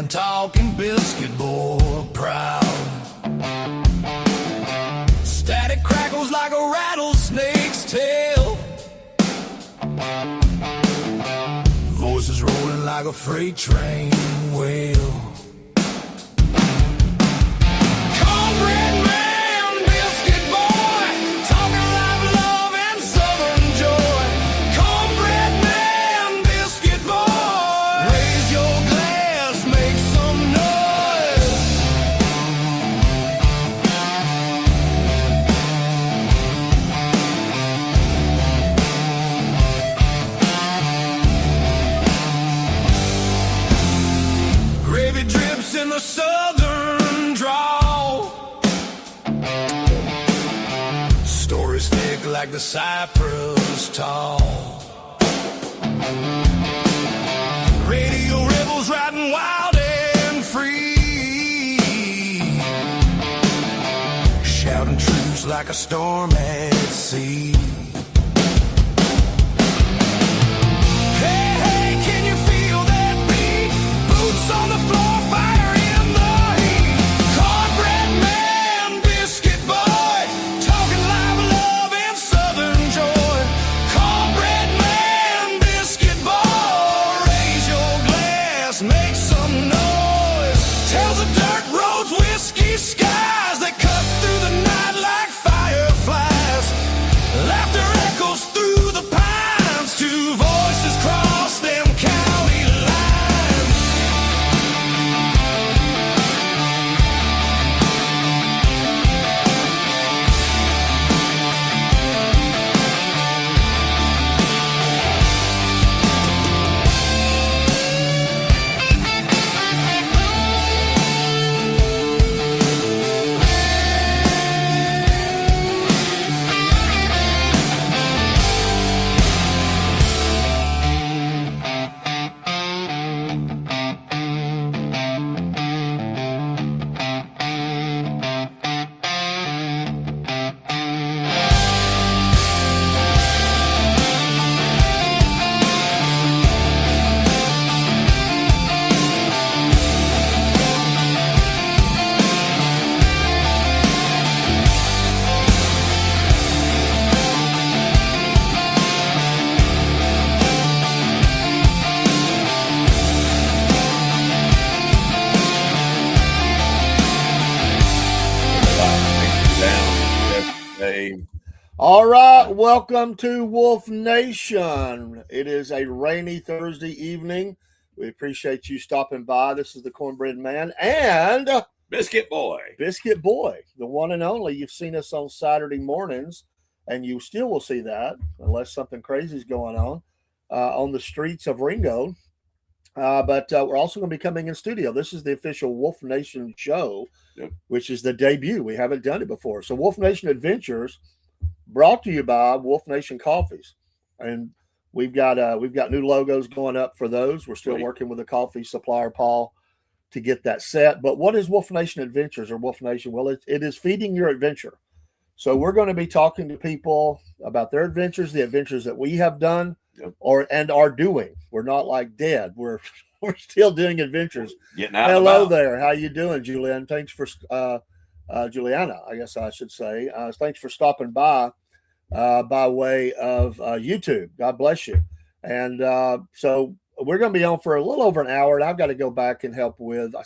Talking biscuit boy, proud. Static crackles like a rattlesnake's tail. Voices rolling like a freight train wheel. Cornbread man, biscuit boy, talking live love and southern joy. Cornbread man, biscuit boy, raise your glass, make some noise. Gravy drips in the southern drawl. Stories thick like the cypress tall. Radio rebels riding wild and free, shouting truths like a storm at sea. Hey, hey, can you feel that beat? Boots on the floor, fire in the heat. Cornbread man, biscuit boy, talking live love and southern joy. Cornbread man, biscuit boy, raise your glass, make some noise. Tells of dirt roads, whiskey skies that cut through the night like fireflies. Laughter echoes through the pines, two voices cross them county lines. All right, welcome to Wolf Nation. It is a rainy Thursday evening. We appreciate you stopping by. This is the Cornbread Man and Biscuit boy. Biscuit Boy, the one and only. You've seen us on Saturday mornings, and you still will see that unless something crazy is going on the streets of Ringo. But we're also going to be coming in studio. This is the official Wolf Nation show, which is the debut. We haven't done it before. So Wolf Nation Adventures, brought to you by Wolf Nation Coffees, and we've got new logos going up for those. We're still working with the coffee supplier Paul to get that set. But what is Wolf Nation Adventures or Wolf Nation? Well, it is feeding your adventure. So we're going to be talking to people about their adventures, the adventures that we have done and are doing. We're not like dead. We're still doing adventures. Getting out. Hello there. How you doing, Julianne? Thanks for Juliana, I guess I should say. Thanks for stopping by way of YouTube. God bless you. And so we're going to be on for a little over an hour, and I've got to go back and help with, I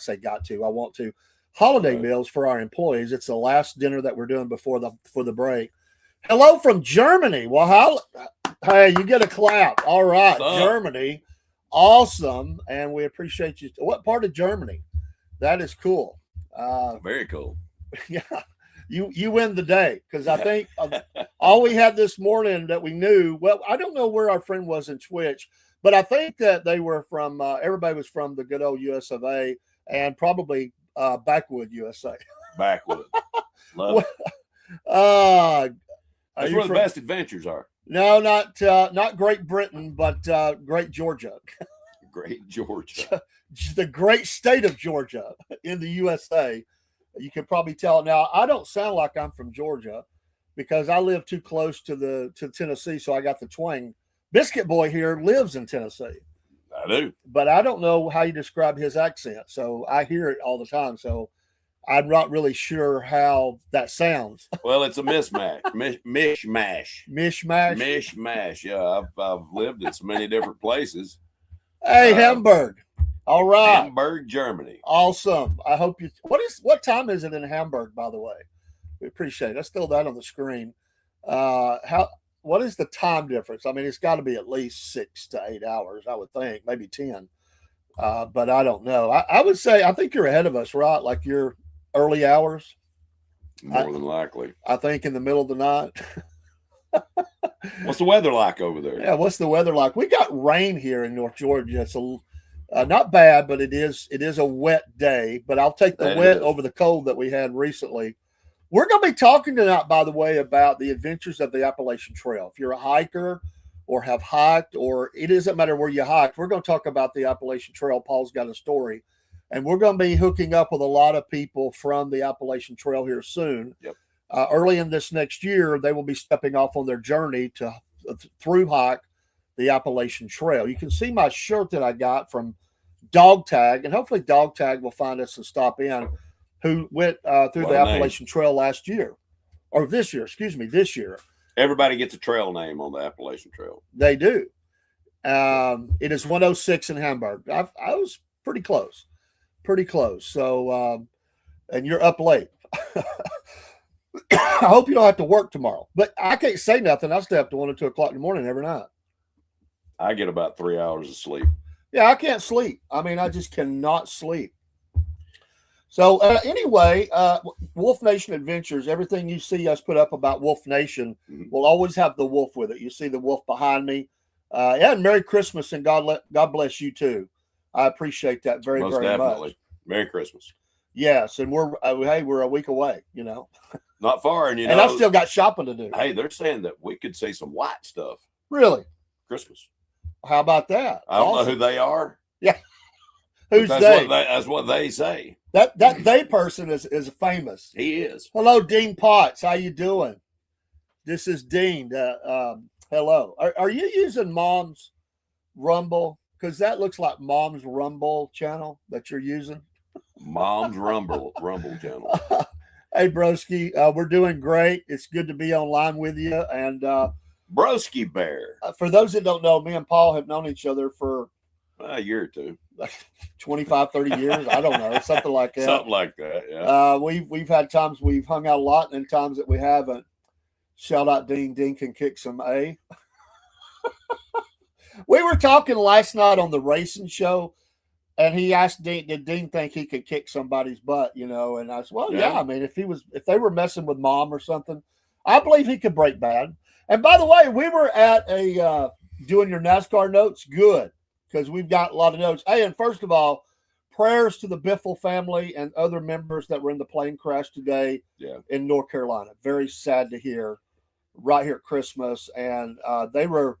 want to, holiday meals for our employees. It's the last dinner that we're doing before the break. Hello from Germany. Well, hey, you get a clap. All right, Germany. Awesome. And we appreciate you. What part of Germany? That is cool. Very cool. Yeah. You win the day, because I think all we had this morning that we knew, well, I don't know where our friend was in Twitch, but I think that they were from, everybody was from the good old US of A, and probably Backwood, USA. Backwood. Love it. That's where the best adventures are. No, not Great Britain, but Great Georgia. Great Georgia. The great state of Georgia in the USA. You can probably tell. Now, I don't sound like I'm from Georgia because I live too close to Tennessee, so I got the twang. Biscuit Boy here lives in Tennessee. I do. But I don't know how you describe his accent, so I hear it all the time. So I'm not really sure how that sounds. Well, it's a mishmash. Mishmash. Mishmash? Mishmash. Yeah, I've lived in so many different places. Hey, Hamburg. All right. Hamburg, Germany. Awesome. I hope you. What time is it in Hamburg, by the way? We appreciate it. Let's throw that on the screen. What is the time difference? I mean, it's got to be at least 6 to 8 hours, I would think, maybe 10. But I don't know. I would say I think you're ahead of us, right? Like your early hours. More than likely. I think in the middle of the night. What's the weather like over there? Yeah, what's the weather like? We got rain here in North Georgia. It's not bad, but it is a wet day. But I'll take the wet over the cold that we had recently. We're going to be talking tonight, by the way, about the adventures of the Appalachian Trail. If you're a hiker or have hiked, or it doesn't matter where you hiked, we're going to talk about the Appalachian Trail. Paul's got a story. And we're going to be hooking up with a lot of people from the Appalachian Trail here soon. Yep. Early in this next year, they will be stepping off on their journey through hike the Appalachian Trail. You can see my shirt that I got from Dog Tag, and hopefully Dog Tag will find us and stop in, who went through the Appalachian Trail last year, or this year, this year. Everybody gets a trail name on the Appalachian Trail. They do. It is 106 in Hamburg. I was pretty close. So, and you're up late. I hope you don't have to work tomorrow, but I can't say nothing. I stay up to 1 or 2 o'clock in the morning every night. I get about 3 hours of sleep. Yeah, I can't sleep. I mean, I just cannot sleep. So anyway, Wolf Nation Adventures, everything you see us put up about Wolf Nation will always have the wolf with it. You see the wolf behind me. And Merry Christmas, and God bless you too. I appreciate that very, Most very definitely. much. Merry Christmas. Yes, and we're a week away, Not far, and and I've still got shopping to do. Hey, they're saying that we could see some white stuff. Really? Christmas. How about that? I don't know who they are. Yeah. Who's they? That's what they say. That they person is famous. He is. Hello, Dean Potts. How you doing? This is Dean. Hello. Are you using Mom's Rumble? Because that looks like Mom's Rumble channel that you're using. Mom's Rumble channel. Hey, Broski, we're doing great. It's good to be online with you. And Broski Bear. For those that don't know, me and Paul have known each other for a year or two, 25, 30 years. I don't know, something like that. Something like that. Yeah. We've had times we've hung out a lot, and times that we haven't. Shout out Dean. Dean can kick some A. We were talking last night on the racing show, and he asked Dean, did Dean think he could kick somebody's butt, And I said, well, yeah. I mean, if they were messing with Mom or something, I believe he could break bad. And by the way, we were at a doing your NASCAR notes. Good, because we've got a lot of notes. Hey, and first of all, prayers to the Biffle family and other members that were in the plane crash today in North Carolina. Very sad to hear right here at Christmas. And they were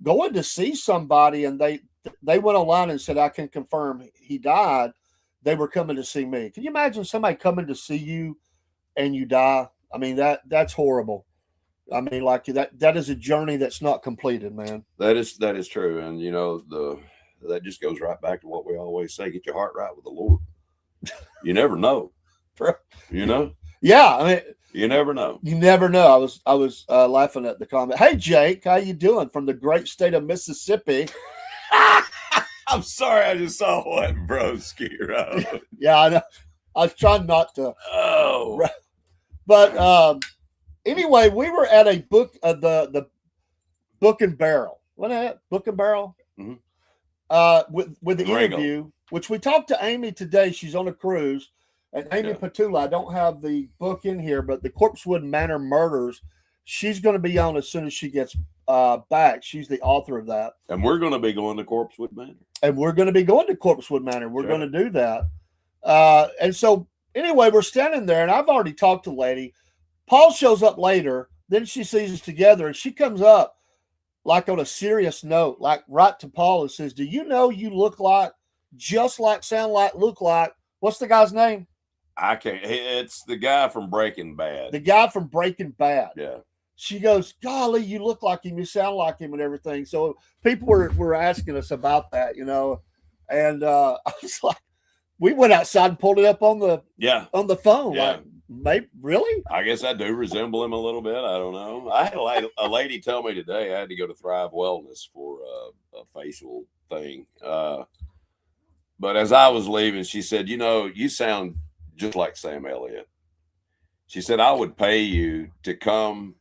going to see somebody, and they went online and said, I can confirm he died. They were coming to see me. Can you imagine somebody coming to see you and you die? I mean, that's horrible. I mean, like that is a journey that's not completed, man. That is true. And that just goes right back to what we always say: get your heart right with the Lord. You never know. Yeah, I mean, you never know. You never know. I was laughing at the comment. Hey, Jake, how you doing from the great state of Mississippi? I'm sorry, I just saw one broski. Right? Yeah, I know. I was trying not to. Oh, but anyway, we were at a book, the Book and Barrel. What is that? Book and Barrel? Mm-hmm. With the interview, which we talked to Amy today. She's on a cruise. And Amy Petula, I don't have the book in here, but the Corpsewood Manor Murders, she's going to be on as soon as she gets back. She's the author of that. And we're going to be going to Corpsewood Manor. And we're going to be going to Corpsewood Manor. We're going to do that. And so anyway, we're standing there, and I've already talked to the lady. Paul shows up later. Then she sees us together, and she comes up like on a serious note, like right to Paul and says, "Do you know you look like, just like, sound like, look like, what's the guy's name?" I can't. It's the guy from Breaking Bad. The guy from Breaking Bad. Yeah. She goes, "Golly, you look like him, you sound like him, and everything." So people were asking us about that, and I was like, we went outside and pulled it up on the phone. Yeah. Like, maybe really? I guess I do resemble him a little bit. I don't know. I had a lady tell me today I had to go to Thrive Wellness for a facial thing. But as I was leaving, she said, you sound just like Sam Elliott. She said, I would pay you to come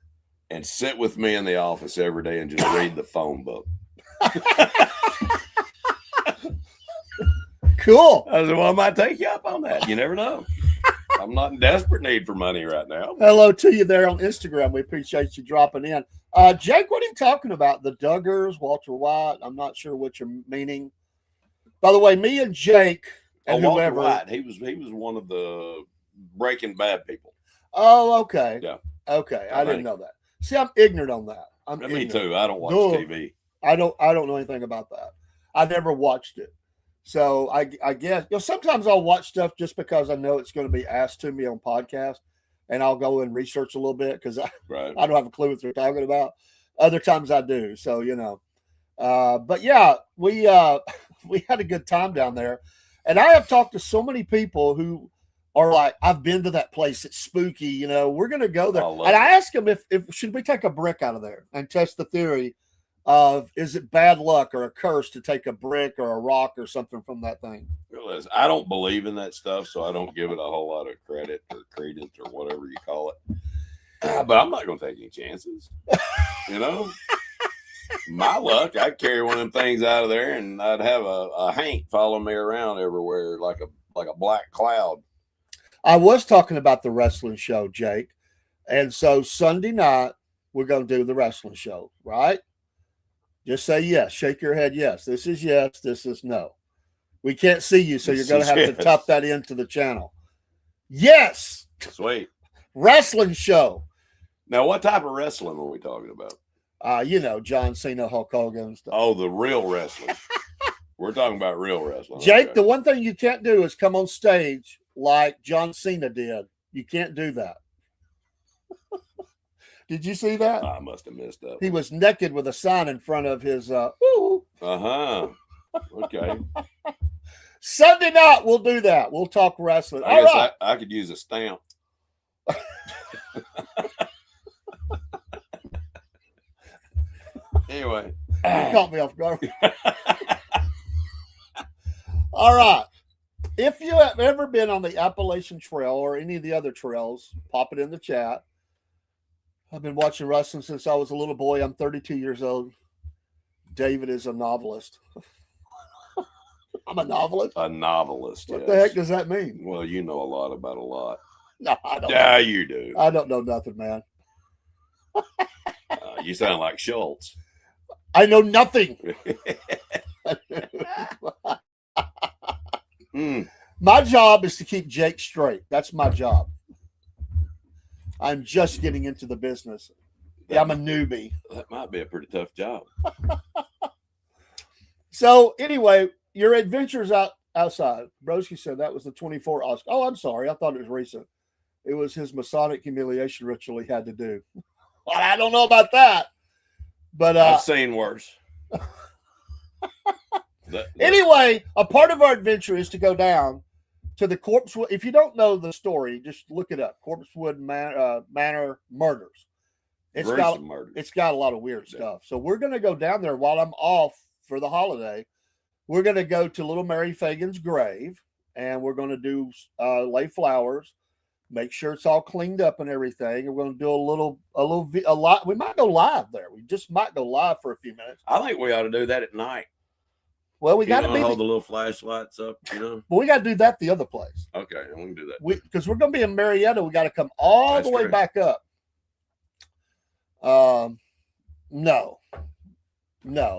and sit with me in the office every day and just read the phone book. Cool. I said, well, I might take you up on that. You never know. I'm not in desperate need for money right now. Hello to you there on Instagram. We appreciate you dropping in. Jake, what are you talking about? The Duggars, Walter White? I'm not sure what you're meaning. By the way, me and Jake and Walter whoever. White, he was one of the Breaking Bad people. Oh, okay. Yeah. Okay. I didn't know that. See, I'm ignorant on that. Me too. I don't watch TV. I don't know anything about that. I never watched it. So I guess sometimes I'll watch stuff just because I know it's going to be asked to me on podcast, and I'll go and research a little bit because I don't have a clue what they're talking about. Other times I do. So but yeah, we had a good time down there, and I have talked to so many people who are like, I've been to that place. It's spooky. We're going to go there. And I asked them if should we take a brick out of there and test the theory of, is it bad luck or a curse to take a brick or a rock or something from that thing? Realize I don't believe in that stuff, so I don't give it a whole lot of credit or credence or whatever you call it. But I'm not going to take any chances. My luck, I'd carry one of them things out of there, and I'd have a Hank follow me around everywhere like a black cloud. I was talking about the wrestling show, Jake. And so Sunday night, we're going to do the wrestling show, right? Just say yes. Shake your head yes. This is yes. This is no. We can't see you, so you're going to have to type that into the channel. Yes. Sweet. Wrestling show. Now, what type of wrestling are we talking about? John Cena, Hulk Hogan and stuff. Oh, the real wrestling. We're talking about real wrestling. Jake, okay. The one thing you can't do is come on stage like John Cena did. You can't do that. Did you see that? I must have missed up. He was naked with a sign in front of his Uh-huh. Okay. Sunday night, we'll do that. We'll talk wrestling. I guess I could use a stamp. Anyway. You caught me off guard. All right. If you have ever been on the Appalachian Trail or any of the other trails, pop it in the chat. I've been watching wrestling since I was a little boy. I'm 32 years old. David is a novelist. I'm a novelist? A novelist, What the heck does that mean? Well, you know a lot about a lot. No, I don't. Yeah, you do. I don't know nothing, man. You sound like Schultz. I know nothing. My job is to keep Jake straight. That's my job. I'm just getting into the business. Yeah, I'm a newbie. That might be a pretty tough job. So anyway, your adventures outside. Broski said that was the 24 Oscar. Oh, I'm sorry. I thought it was recent. It was his Masonic humiliation ritual he had to do. Well, I don't know about that. But I've seen worse. Anyway, a part of our adventure is to go down to the Corpsewood. If you don't know the story, just look it up. Corpsewood Manor murders. It's got a lot of weird stuff. So we're going to go down there while I'm off for the holiday. We're going to go to little Mary Fagan's grave, and we're going to do lay flowers, make sure it's all cleaned up and everything. And we're going to do a lot. We might go live there. We just might go live for a few minutes. I think we ought to do that at night. Well, we got to hold the little flashlights up, But we got to do that the other place. Okay, we can do that. Because we're going to be in Marietta. We got to come all the way back up. No,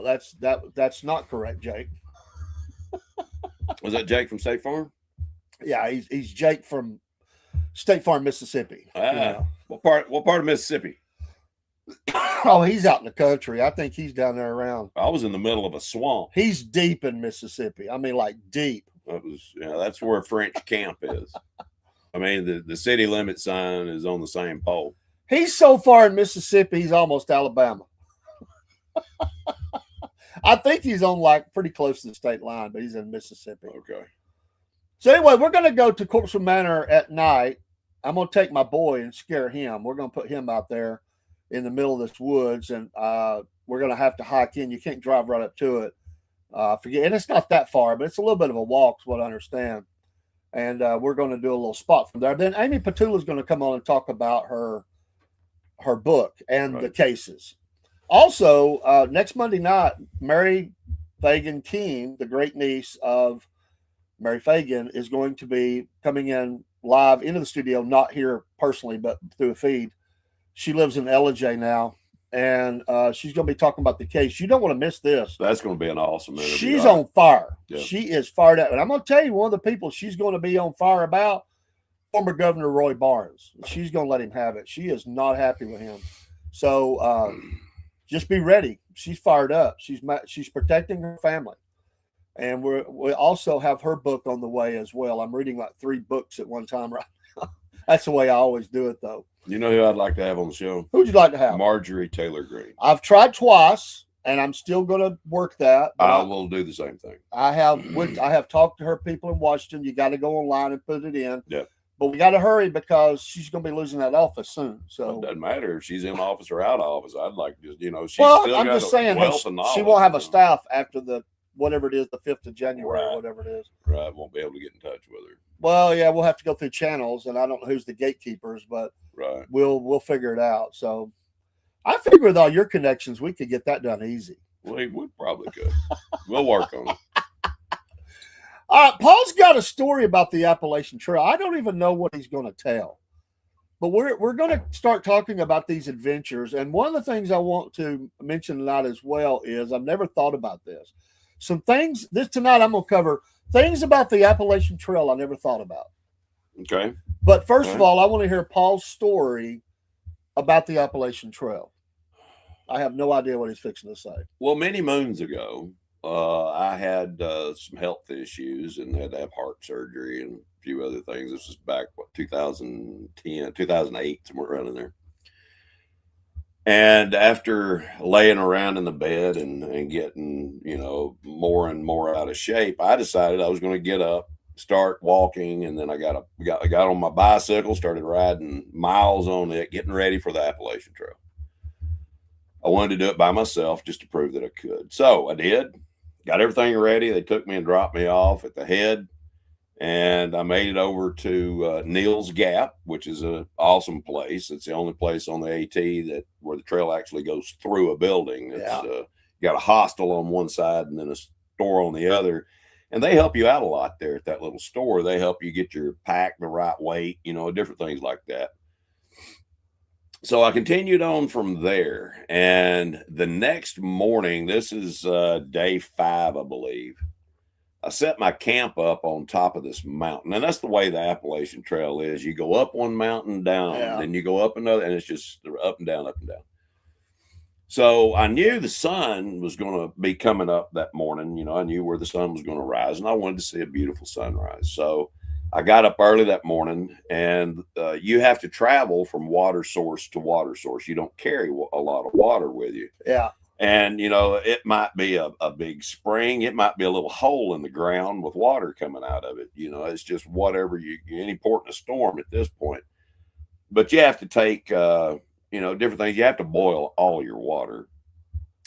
that's not correct, Jake. Was that Jake from State Farm? Yeah, he's Jake from State Farm, Mississippi. What part of Mississippi? Oh, he's out in the country. I think he's down there around. I was in the middle of a swamp. He's deep in Mississippi. I mean, like deep. That's where French camp is. I mean, the city limit sign is on the same pole. He's so far in Mississippi, he's almost Alabama. I think he's on like pretty close to the state line, but he's in Mississippi. Okay. So anyway, we're going to go to Corpsman Manor at night. I'm going to take my boy and scare him. We're going to put him out there in the middle of this woods, and we're going to have to hike in. You can't drive right up to it. And it's not that far, but it's a little bit of a walk, is what I understand. And we're going to do a little spot from there. Then Amy Petula is going to come on and talk about her book and the cases. Also, next Monday night, Mary Fagan Keene, the great niece of Mary Fagan, is going to be coming in live into the studio, not here personally, but through a feed. She lives in LJ now, and she's going to be talking about the case. You don't want to miss this. That's going to be an awesome interview. She's on fire. Yeah. She is fired up. And I'm going to tell you, one of the people she's going to be on fire about, former Governor Roy Barnes. She's going to let him have it. She is not happy with him. So just be ready. She's fired up. She's protecting her family. And we also have her book on the way as well. I'm reading like 3 books at one time right now. That's the way I always do it, though. You know who I'd like to have on the show? Who'd you like to have? Marjorie Taylor Greene. I've tried twice, and I'm still going to work that. I will do the same thing. I have talked to her people in Washington. You got to go online and put it in. Yeah. But we got to hurry because she's going to be losing that office soon. So it doesn't matter if she's in office or out of office. I'd like to, she's still I'm just saying she won't have a staff after the whatever it is, the 5th of January, or whatever it is. Right. Won't be able to get in touch with her. Well, yeah, we'll have to go through channels, and I don't know who's the gatekeepers, but right, we'll figure it out. So I figure with all your connections, we could get that done easy. We probably could. We'll work on it. Paul's got a story about the Appalachian Trail. I don't even know what he's going to tell, but we're going to start talking about these adventures. And one of the things I want to mention tonight as well is I've never thought about this. Some things tonight I'm going to cover things about the Appalachian Trail I never thought about. Okay. But first of all, I want to hear Paul's story about the Appalachian Trail. I have no idea what he's fixing to say. Well, many moons ago, I had some health issues and had to have heart surgery and a few other things. This was back, 2010, 2008, somewhere around in there. And after laying around in the bed and getting, more and more out of shape, I decided I was going to get up, start walking. And then I got on my bicycle, started riding miles on it, getting ready for the Appalachian Trail. I wanted to do it by myself just to prove that I could. So I did, got everything ready. They took me and dropped me off at the head. And I made it over to Neal's Gap, which is an awesome place. It's the only place on the AT where the trail actually goes through a building. It's got a hostel on one side and then a store on the other. And they help you out a lot there at that little store. They help you get your pack the right weight, different things like that. So I continued on from there. And the next morning, this is day 5, I believe. I set my camp up on top of this mountain, and that's the way the Appalachian Trail is. You go up one mountain, down, then you go up another, and it's just up and down, up and down. So I knew the sun was going to be coming up that morning. I knew where the sun was going to rise, and I wanted to see a beautiful sunrise. So I got up early that morning, and you have to travel from water source to water source. You don't carry a lot of water with you. Yeah. And, it might be a big spring. It might be a little hole in the ground with water coming out of it. It's just whatever any port in a storm at this point. But you have to take, different things. You have to boil all your water.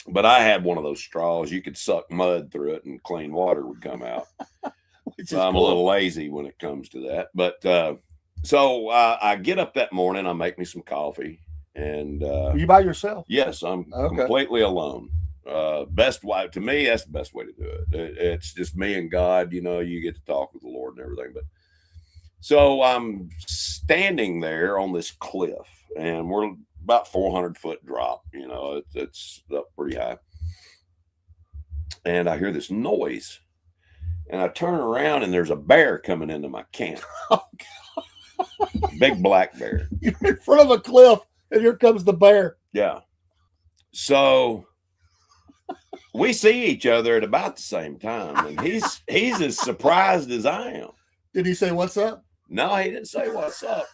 But I had one of those straws. You could suck mud through it and clean water would come out. So I'm a little lazy when it comes to that. But so I get up that morning. I make me some coffee. And are you by yourself? Yes, I'm completely alone. Best way to me, that's the best way to do it. It's just me and God. You get to talk with the Lord and everything. But so I'm standing there on this cliff, and we're about 400-foot drop. It's up pretty high, and I hear this noise, And I turn around and there's a bear coming into my camp. Big black bear. You're in front of a cliff, and here comes the bear. Yeah. So we see each other at about the same time, and he's as surprised as I am. Did he say, "What's up"? No, he didn't say what's up.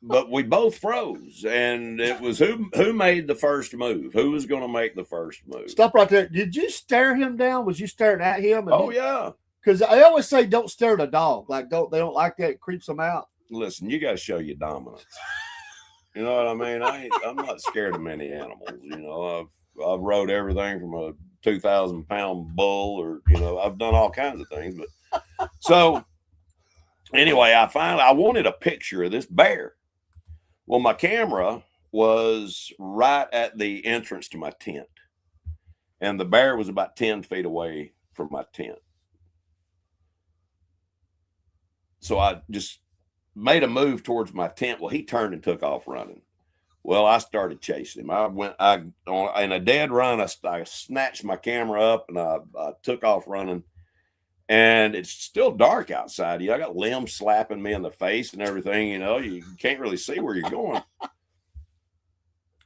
But we both froze, and it was who made the first move? Who was going to make the first move? Stop right there. Did you stare him down? Was you staring at him? Oh yeah. Because I always say, don't stare at a dog. Like, they don't like that. It creeps them out. Listen, you got to show your dominance. You know what I mean? I'm not scared of many animals. You know, I've rode everything from a 2,000-pound bull, or I've done all kinds of things. But so anyway, I wanted a picture of this bear. Well, my camera was right at the entrance to my tent, and the bear was about 10 feet away from my tent. So I just made a move towards my tent. Well, he turned and took off running. Well, I started chasing him. In a dead run, I snatched my camera up and I took off running. And it's still dark outside. I got limbs slapping me in the face and everything. You can't really see where you're going.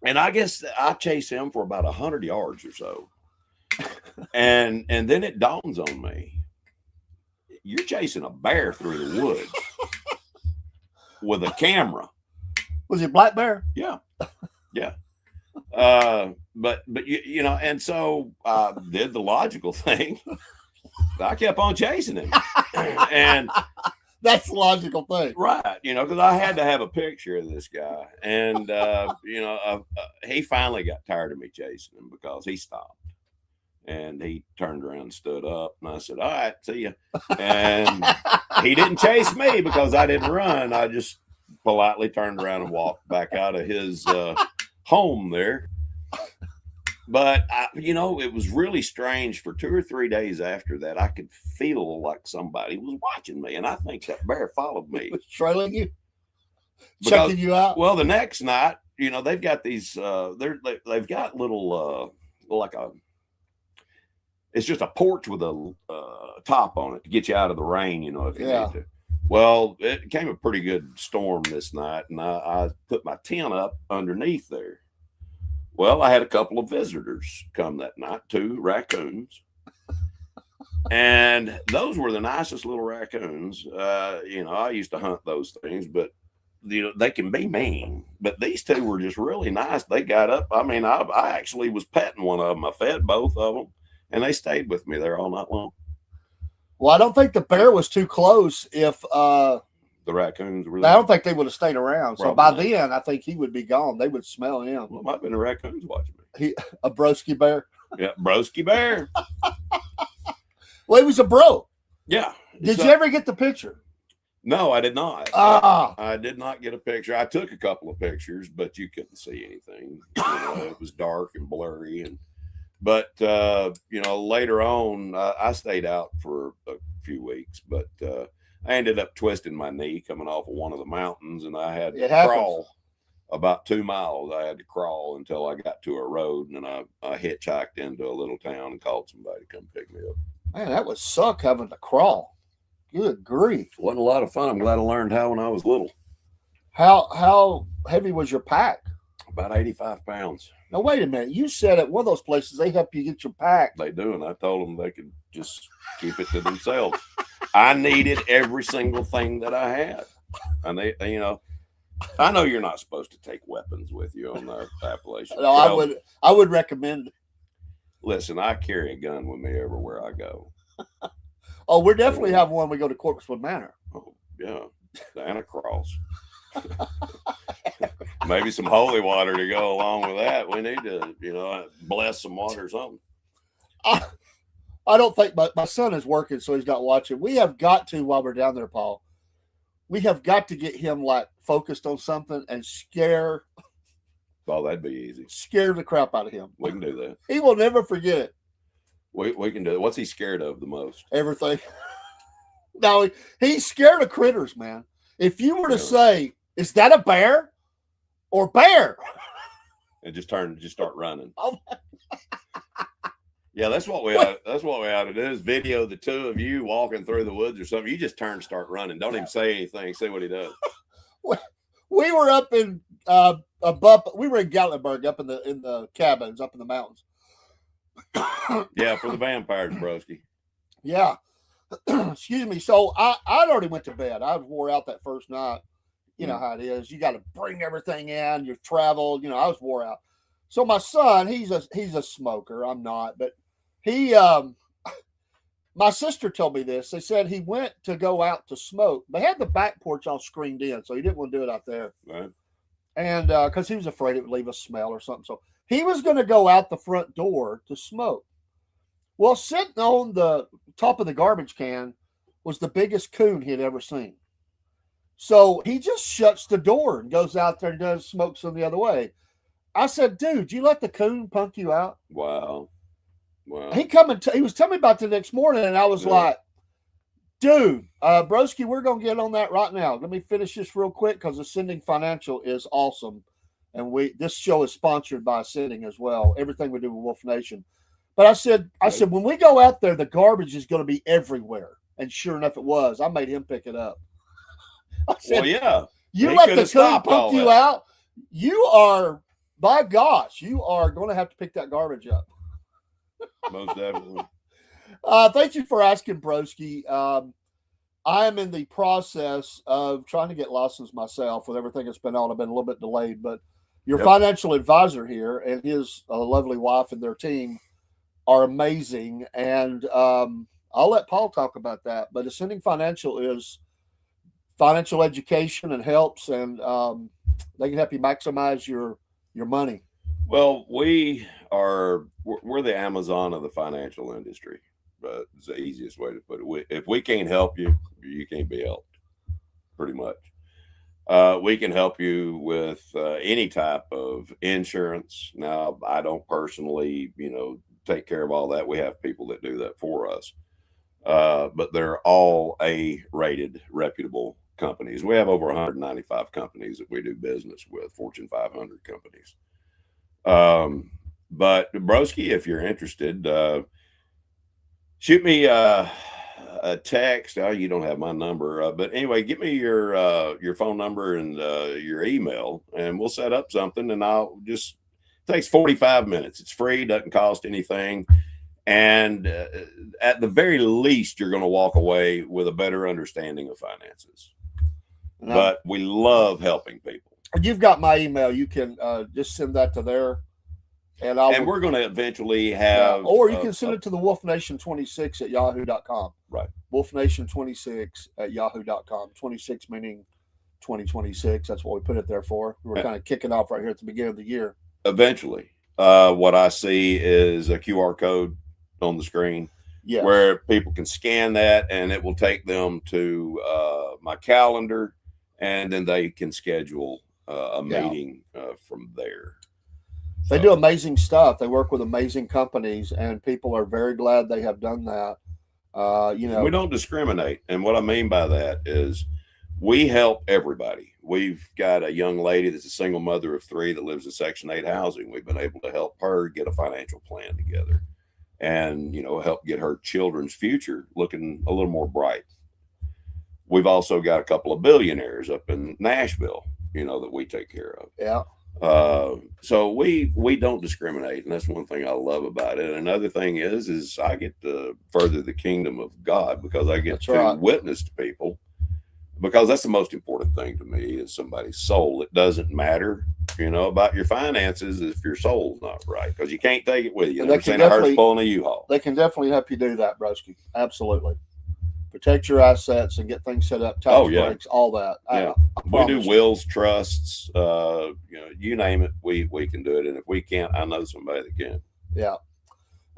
And I guess I chased him for about 100 yards or so. And then it dawns on me. You're chasing a bear through the woods with a camera. Was it black bear? Yeah. Yeah. But and so I did the logical thing. I kept on chasing him. And that's the logical thing. Right. Because I had to have a picture of this guy. And, he finally got tired of me chasing him because he stopped. And he turned around and stood up. And I said, all right, see ya. And he didn't chase me because I didn't run. I just politely turned around and walked back out of his home there. But, it was really strange. For 2 or 3 days after that, I could feel like somebody was watching me. And I think that bear followed me. Trailing you? Checking you out? Well, the next night, they've got these, they've got little, it's just a porch with a top on it to get you out of the rain, if you need to. Well, it came a pretty good storm this night, and I put my tent up underneath there. Well, I had a couple of visitors come that night, 2 raccoons. And those were the nicest little raccoons. I used to hunt those things, but they can be mean. But these 2 were just really nice. They got up. I mean, I actually was petting one of them. I fed both of them, and they stayed with me there all night long. Well, I don't think the bear was too close. If the raccoons were I don't think they would have stayed around. So by Probably. then, I think he would be gone. They would smell him. Well, it might have been the raccoons watching me. A broski bear. Yeah, broski bear. Well, he was a bro. Yeah. Did you ever get the picture? No, I did not. Ah. I did not get a picture. I took a couple of pictures, but you couldn't see anything. It was dark and blurry. But later on, I stayed out for a few weeks, but I ended up twisting my knee coming off of one of the mountains, and I had to crawl about 2 miles. I had to crawl until I got to a road, and then I hitchhiked into a little town and called somebody to come pick me up. Man, that would suck having to crawl. Good grief. Wasn't a lot of fun. I'm glad I learned how when I was little. How heavy was your pack? About 85 pounds. Now, wait a minute. You said at one of those places they help you get your pack. They do, and I told them they could just keep it to themselves. I needed every single thing that I had. And I know you're not supposed to take weapons with you on the Appalachian No, Trail. I would recommend. Listen, I carry a gun with me everywhere I go. Oh, we definitely have one. We go to Corpswood Manor. Oh, yeah. Santa Claus. Maybe some holy water to go along with that. We need to, bless some water or something. I don't think my son is working, so he's not watching. We have got to, while we're down there, Paul, we have got to get him focused on something and scare Oh, that'd be easy. Scare the crap out of him. We can do that. He will never forget it. We can do it. What's he scared of the most? Everything. No, he's scared of critters, man. If you were to say, is that a bear or bear? And just start running. Oh. Yeah, that's what we ought to do is video the two of you walking through the woods or something. You just turn and start running. Don't even say anything. See what he does. We were up in we were in Gatlinburg up in the cabins up in the mountains. Yeah, for the vampires, broski. Yeah. Excuse me. So I'd already went to bed. I wore out that first night. You know how it is. You got to bring everything in. You've traveled. You know, I was wore out. So my son, he's a smoker. I'm not, but he my sister told me this. They said he went to go out to smoke. They had the back porch all screened in, so he didn't want to do it out there. Right. And because he was afraid it would leave a smell or something. So he was going to go out the front door to smoke. Well, sitting on the top of the garbage can was the biggest coon he had ever seen. So he just shuts the door and goes out there and does smokes on the other way. I said, dude, you let the coon punk you out? Wow. He was telling me about the next morning, and I was like, dude, broski, we're going to get on that right now. Let me finish this real quick because Ascending Financial is awesome. And this show is sponsored by Ascending as well. Everything we do with Wolf Nation. But I said, when we go out there, the garbage is going to be everywhere. And sure enough, it was. I made him pick it up. I said, well, yeah. You let the coon pump you out. You are, by gosh, you are going to have to pick that garbage up. Most definitely. Thank you for asking, broski. I am in the process of trying to get licensed myself with everything that's been on. I've been a little bit delayed, but your financial advisor here and his lovely wife and their team are amazing. And I'll let Paul talk about that. But Ascending Financial is financial education and helps, and they can help you maximize your money. Well, we're the Amazon of the financial industry, but it's the easiest way to put it. If we can't help you, you can't be helped, pretty much. We can help you with any type of insurance. Now, I don't personally, take care of all that. We have people that do that for us. But they're all A-rated, reputable companies. We have over 195 companies that we do business with, Fortune 500 companies. But broski, if you're interested, shoot me a text. Oh, you don't have my number, but anyway, give me your phone number and your email, and we'll set up something. And it takes 45 minutes. It's free, doesn't cost anything. And at the very least, you're going to walk away with a better understanding of finances. But we love helping people. You've got my email. You can just send that to there. And we're going to eventually have. Or you can send it to the wolfnation26 at yahoo.com. Right. Wolfnation26 at yahoo.com. 26 meaning 2026. That's what we put it there for. We're kind of kicking off right here at the beginning of the year. Eventually. What I see is a QR code on the screen where people can scan that, and it will take them to my calendar, and then they can schedule a meeting from there. They do amazing stuff. They work with amazing companies, and people are very glad they have done that. We don't discriminate. And what I mean by that is we help everybody. We've got a young lady that's a single mother of 3 that lives in Section 8 housing. We've been able to help her get a financial plan together and, help get her children's future looking a little more bright. We've also got a couple of billionaires up in Nashville, that we take care of. Yeah. So we don't discriminate, and that's one thing I love about it. Another thing is I get to further the kingdom of God because I get to witness to people, because that's the most important thing to me is somebody's soul. It doesn't matter, about your finances if your soul's not right, because you can't take it with you. Never seen a hearse pulling a U-Haul. They can definitely help you do that, broski. Absolutely. Protect your assets and get things set up, tax breaks, all that. Yeah. We do wills, trusts, you name it, we can do it. And if we can't, I know somebody that can. Yeah.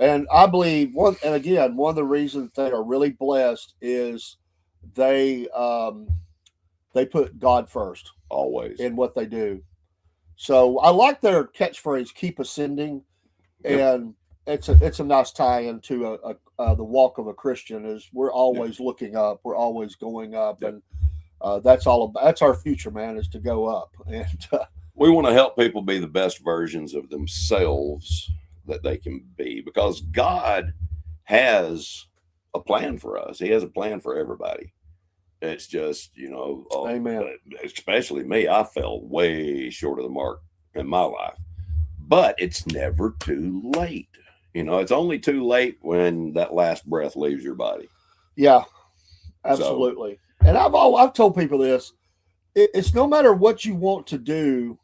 And I believe one of the reasons they are really blessed is they put God first always in what they do. So I like their catchphrase, keep ascending. And it's a nice tie into the walk of a Christian is we're always looking up. We're always going up. And that's our future, man, is to go up. And we want to help people be the best versions of themselves that they can be, because God has a plan for us. He has a plan for everybody. It's just, Amen. especially me, I fell way short of the mark in my life, but it's never too late. It's only too late when that last breath leaves your body. Yeah, absolutely. And I've told people this. It's no matter what you want to do.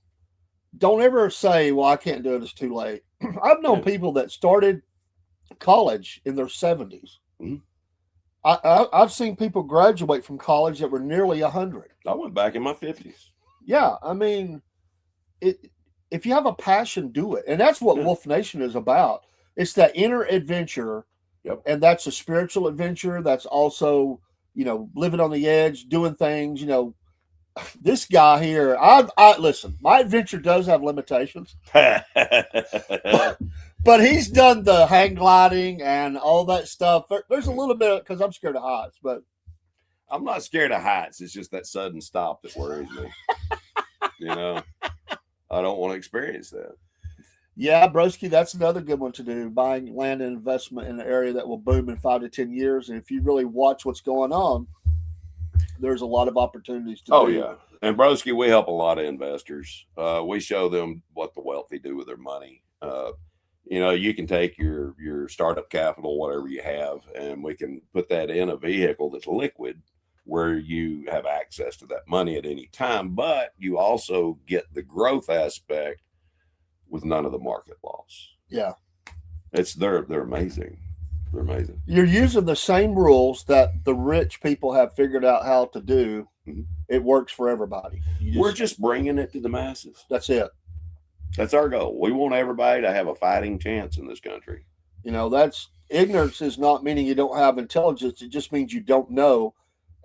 Don't ever say, well, I can't do it. It's too late. I've known people that started college in their 70s. Mm-hmm. I've seen people graduate from college that were nearly 100. I went back in my 50s. Yeah. I mean, if you have a passion, do it. And that's what Wolf Nation is about. It's that inner adventure. Yep. And that's a spiritual adventure. That's also, living on the edge, doing things, This guy here, I listen, my adventure does have limitations. But he's done the hang gliding and all that stuff. There's a little bit, because I'm scared of heights, but I'm not scared of heights. It's just that sudden stop that worries me. I don't want to experience that. Yeah, broski, that's another good one to do. Buying land and investment in an area that will boom in 5 to 10 years. And if you really watch what's going on, there's a lot of opportunities to do. Oh, yeah. And broski, we help a lot of investors. We show them what the wealthy do with their money. You can take your startup capital, whatever you have, and we can put that in a vehicle that's liquid, where you have access to that money at any time, but you also get the growth aspect with none of the market loss. Yeah. They're amazing. They're amazing. You're using the same rules that the rich people have figured out how to do. Mm-hmm. It works for everybody. We're just bringing it to the masses. That's it. That's our goal. We want everybody to have a fighting chance in this country. That's ignorance is not meaning you don't have intelligence. It just means you don't know.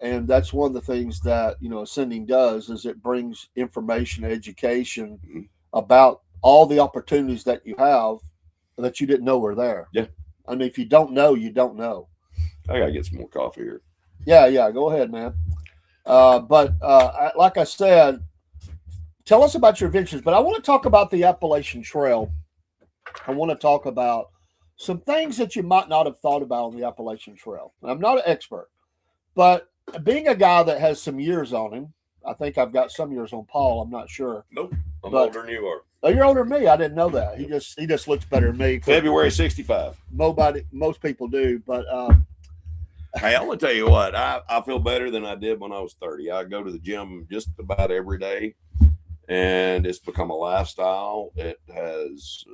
And that's one of the things that, Ascending does, is it brings information, education mm-hmm. about all the opportunities that you have that you didn't know were there. Yeah. I mean, if you don't know, you don't know. I got to get some more coffee here. Yeah. Go ahead, man. But like I said, tell us about your adventures. But I want to talk about the Appalachian Trail. I want to talk about some things that you might not have thought about on the Appalachian Trail. And I'm not an expert, but being a guy that has some years on him, I think I've got some years on Paul. I'm not sure. Nope. I'm older than you are. Oh, you're older than me. I didn't know that. He just looks better than me. February 65. Most people do, but hey, I'm gonna tell you what. I feel better than I did when I was 30. I go to the gym just about every day, and it's become a lifestyle. It's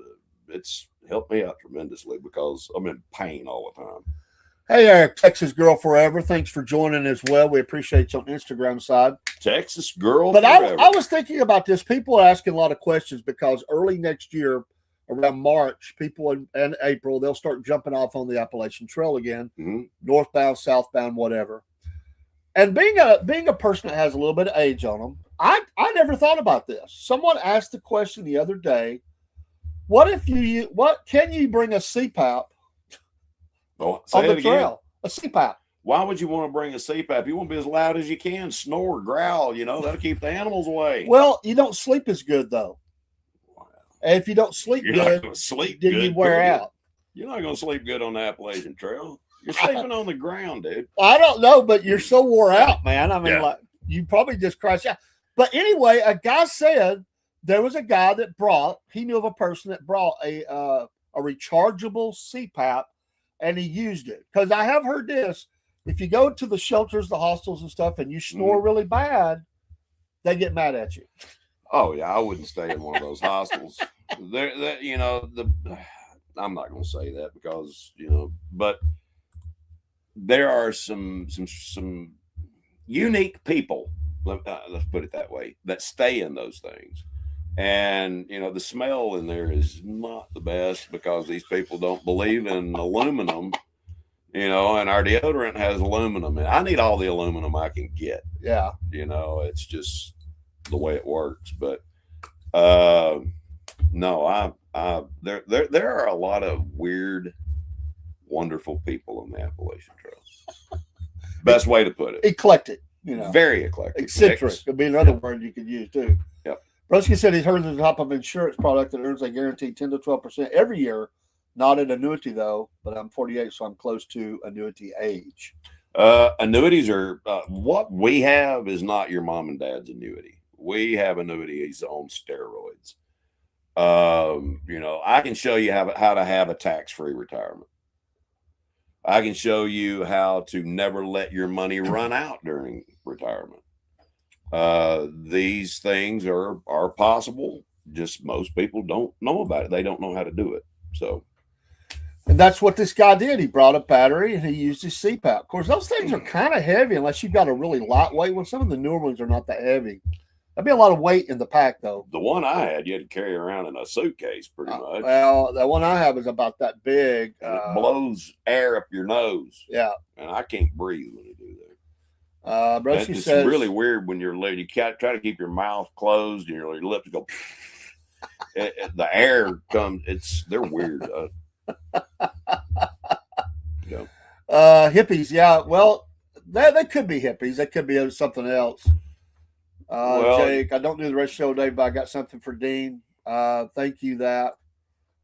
helped me out tremendously because I'm in pain all the time. Hey, Eric, Texas Girl Forever. Thanks for joining as well. We appreciate you on Instagram side. Texas Girl But Forever. I was thinking about this. People are asking a lot of questions because early next year, around March, people in April, they'll start jumping off on the Appalachian Trail again, mm-hmm. northbound, southbound, whatever. And being a person that has a little bit of age on them, I never thought about this. Someone asked the question the other day, what can you bring a CPAP on the trail? A CPAP. Why would you want to bring a CPAP? You want to be as loud as you can, snore, growl, that'll keep the animals away. Well, you don't sleep as good though. And if you don't sleep You're good, not gonna sleep then good, you wear out. You're not going to sleep good on the Appalachian Trail. You're sleeping on the ground, dude. I don't know, but you're so wore out, man. I mean, Yeah. like you probably just crashed out. But anyway, a guy said there was a guy that he knew of a person that brought a rechargeable CPAP, and he used it. Because I have heard this: if you go to the shelters, the hostels, and stuff, and you snore really bad, they get mad at you. Oh yeah, I wouldn't stay in one of those hostels. I'm not going to say that because but there are some unique people. Let's put it that way, that stay in those things. And, the smell in there is not the best because these people don't believe in aluminum, and our deodorant has aluminum. And I need all the aluminum I can get. Yeah. It's just the way it works. But no, there are a lot of weird, wonderful people on the Appalachian Trail. Best way to put it. Eclectic, Very eclectic. Eccentric would be another word you could use too. Yep. Broski said he's heard of the type of insurance product that earns a guaranteed 10 to 12% every year. Not an annuity, though, but I'm 48, so I'm close to annuity age. Annuities are what we have is not your mom and dad's annuity. We have annuities on steroids. I can show you how to have a tax-free retirement. I can show you how to never let your money run out during retirement. These things are possible. Just most people don't know about it. They don't know how to do it. So. And that's what this guy did. He brought a battery and he used his CPAP. Of course, those things are kind of heavy unless you've got a really lightweight one. Some of the newer ones are not that heavy. That'd be a lot of weight in the pack, though. The one I had, you had to carry around in a suitcase pretty much. Well, the one I have is about that big. And it blows air up your nose. Yeah. And I can't breathe when you do that. Broski it's says, really weird when you're late. You try to keep your mouth closed and your lips go. The air comes. They're weird. Hippies, yeah. Well, they could be hippies. They could be something else. Jake, I don't do the rest of the show today, but I got something for Dean. Thank you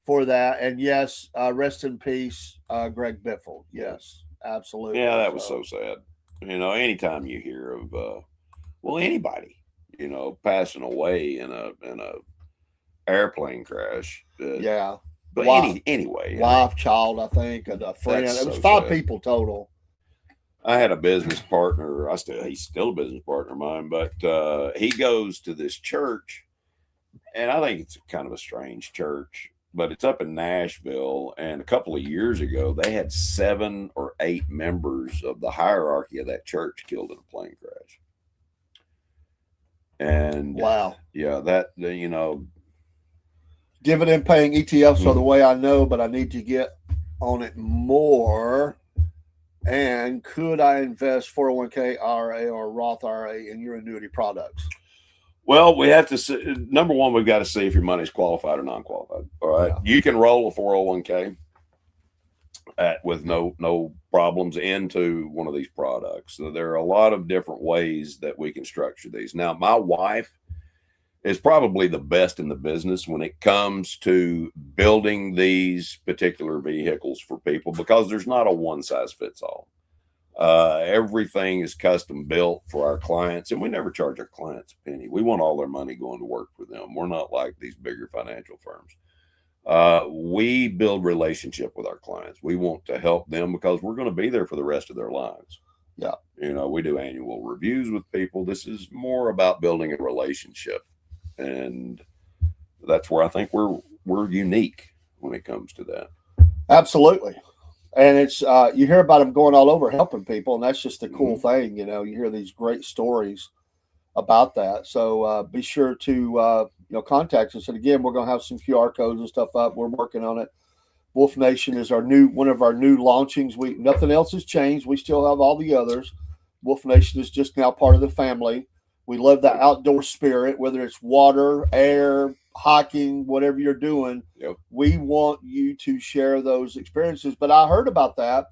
for that. And yes, rest in peace, Greg Biffle. Yes, absolutely. Yeah, that was so sad. Anytime you hear of anybody, passing away in a airplane crash. Yeah. But anyway, wife, child, I think, and a friend. It was 5 people total. I had a business partner. He's still a business partner of mine, but he goes to this church, and I think it's kind of a strange church, but it's up in Nashville. And a couple of years ago, they had 7 or 8 members of the hierarchy of that church killed in a plane crash. And wow, yeah, dividend paying ETFs are the way I know, but I need to get on it more. And could I invest 401k, IRA, or Roth IRA in your annuity products? Well, we have to see. Number one, we've got to see if your money's qualified or non-qualified. All right. Yeah. You can roll a 401k with no problems into one of these products. So there are a lot of different ways that we can structure these. Now, my wife is probably the best in the business when it comes to building these particular vehicles for people, because there's not a one size fits all. Everything is custom built for our clients, and we never charge our clients a penny. We want all their money going to work for them. We're not like these bigger financial firms. We build relationship with our clients. We want to help them because we're going to be there for the rest of their lives. Yeah. We do annual reviews with people. This is more about building a relationship. And that's where I think we're unique when it comes to that. Absolutely. And it's you hear about them going all over helping people, and that's just the cool thing. You hear these great stories about that. So be sure to contact us. And again, we're going to have some QR codes and stuff up. We're working on it. Wolf Nation is one of our new launchings. Nothing else has changed. We still have all the others. Wolf Nation is just now part of the family. We love the outdoor spirit, whether it's water, air, hiking, whatever you're doing. Yep. We want you to share those experiences. But I heard about that.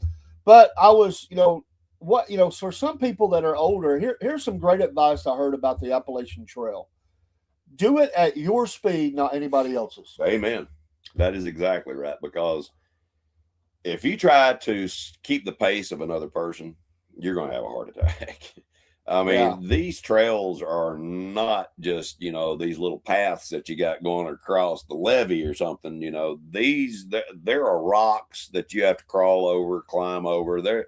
But I was, for some people that are older, here's some great advice I heard about the Appalachian Trail. Do it at your speed, not anybody else's. Amen. That is exactly right. Because if you try to keep the pace of another person, you're going to have a heart attack. I mean, These trails are not just, these little paths that you got going across the levee or something. There are rocks that you have to crawl over, climb over.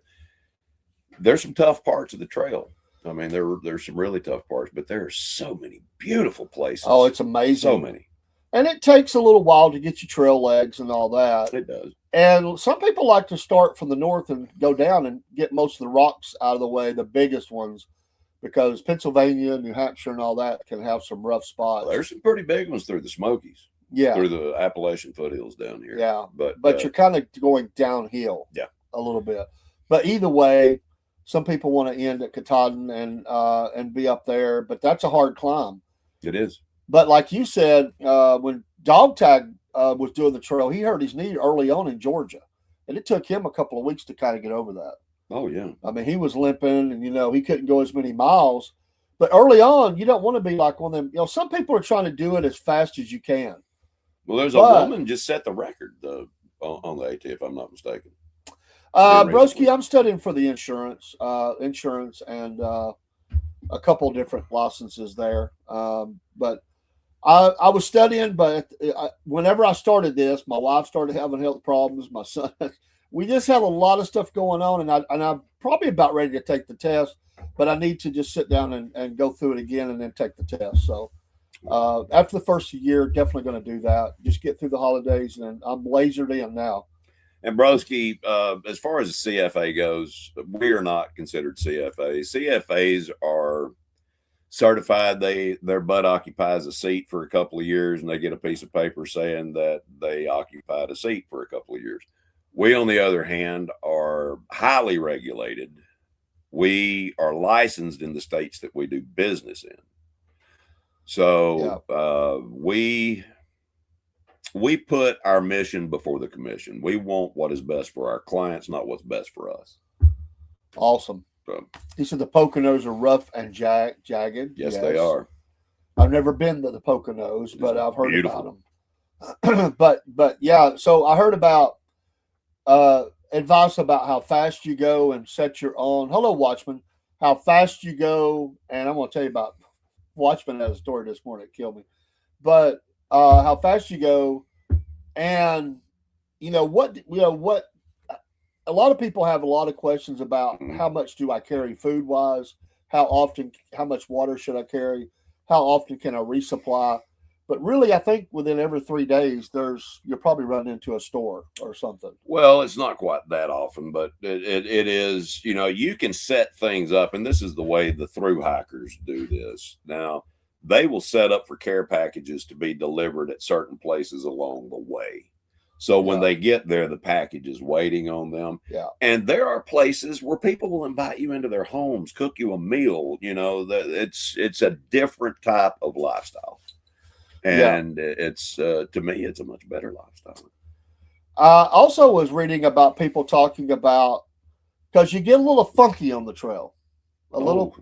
There's some tough parts of the trail. I mean, there's some really tough parts, but there are so many beautiful places. Oh, it's amazing. So many. And it takes a little while to get your trail legs and all that. It does. And some people like to start from the north and go down and get most of the rocks out of the way, the biggest ones, because Pennsylvania, New Hampshire, and all that can have some rough spots. Well, there's some pretty big ones through the Smokies. Yeah. Through the Appalachian foothills down here. Yeah. But you're kind of going downhill. Yeah. A little bit. But either way, some people want to end at Katahdin and be up there, but that's a hard climb. It is. But like you said, when Dog Tag was doing the trail, he hurt his knee early on in Georgia. And it took him a couple of weeks to kind of get over that. Oh, yeah. I mean, he was limping and, he couldn't go as many miles. But early on, you don't want to be like one of them. Some people are trying to do it as fast as you can. Well, there's a woman just set the record on the AT, if I'm not mistaken. Broski, I'm studying for the insurance and a couple different licenses there. But I was studying, but whenever I started this, my wife started having health problems. My son, we just had a lot of stuff going on, and I'm probably about ready to take the test, but I need to just sit down and go through it again and then take the test. So after the first year, definitely going to do that. Just get through the holidays, and I'm lasered in now. And Broski, as far as the CFA goes, we are not considered CFAs. CFAs are certified. Their butt occupies a seat for a couple of years, and they get a piece of paper saying that they occupied a seat for a couple of years. We, on the other hand, are highly regulated. We are licensed in the states that we do business in. So we put our mission before the commission. We want what is best for our clients, not what's best for us. Awesome. So, he said the Poconos are rough and jagged. Yes, they are. I've never been to the Poconos, but I've heard beautiful. About them. but yeah, so I heard about advice about how fast you go and set your own. Hello, Watchman. How fast you go, and I'm going to tell you about Watchman had a story this morning that killed me. But how fast you go, and what a lot of people have a lot of questions about how much do I carry food wise, how much water should I carry, how often can I resupply. But really, I think within every 3 days, you'll probably run into a store or something. Well, it's not quite that often, but it is, you can set things up, and this is the way the through hikers do this. Now, they will set up for care packages to be delivered at certain places along the way. So when they get there, the package is waiting on them. Yeah. And there are places where people will invite you into their homes, cook you a meal. It's a different type of lifestyle. And it's to me, it's a much better lifestyle. I also was reading about people talking about, because you get a little funky on the trail, little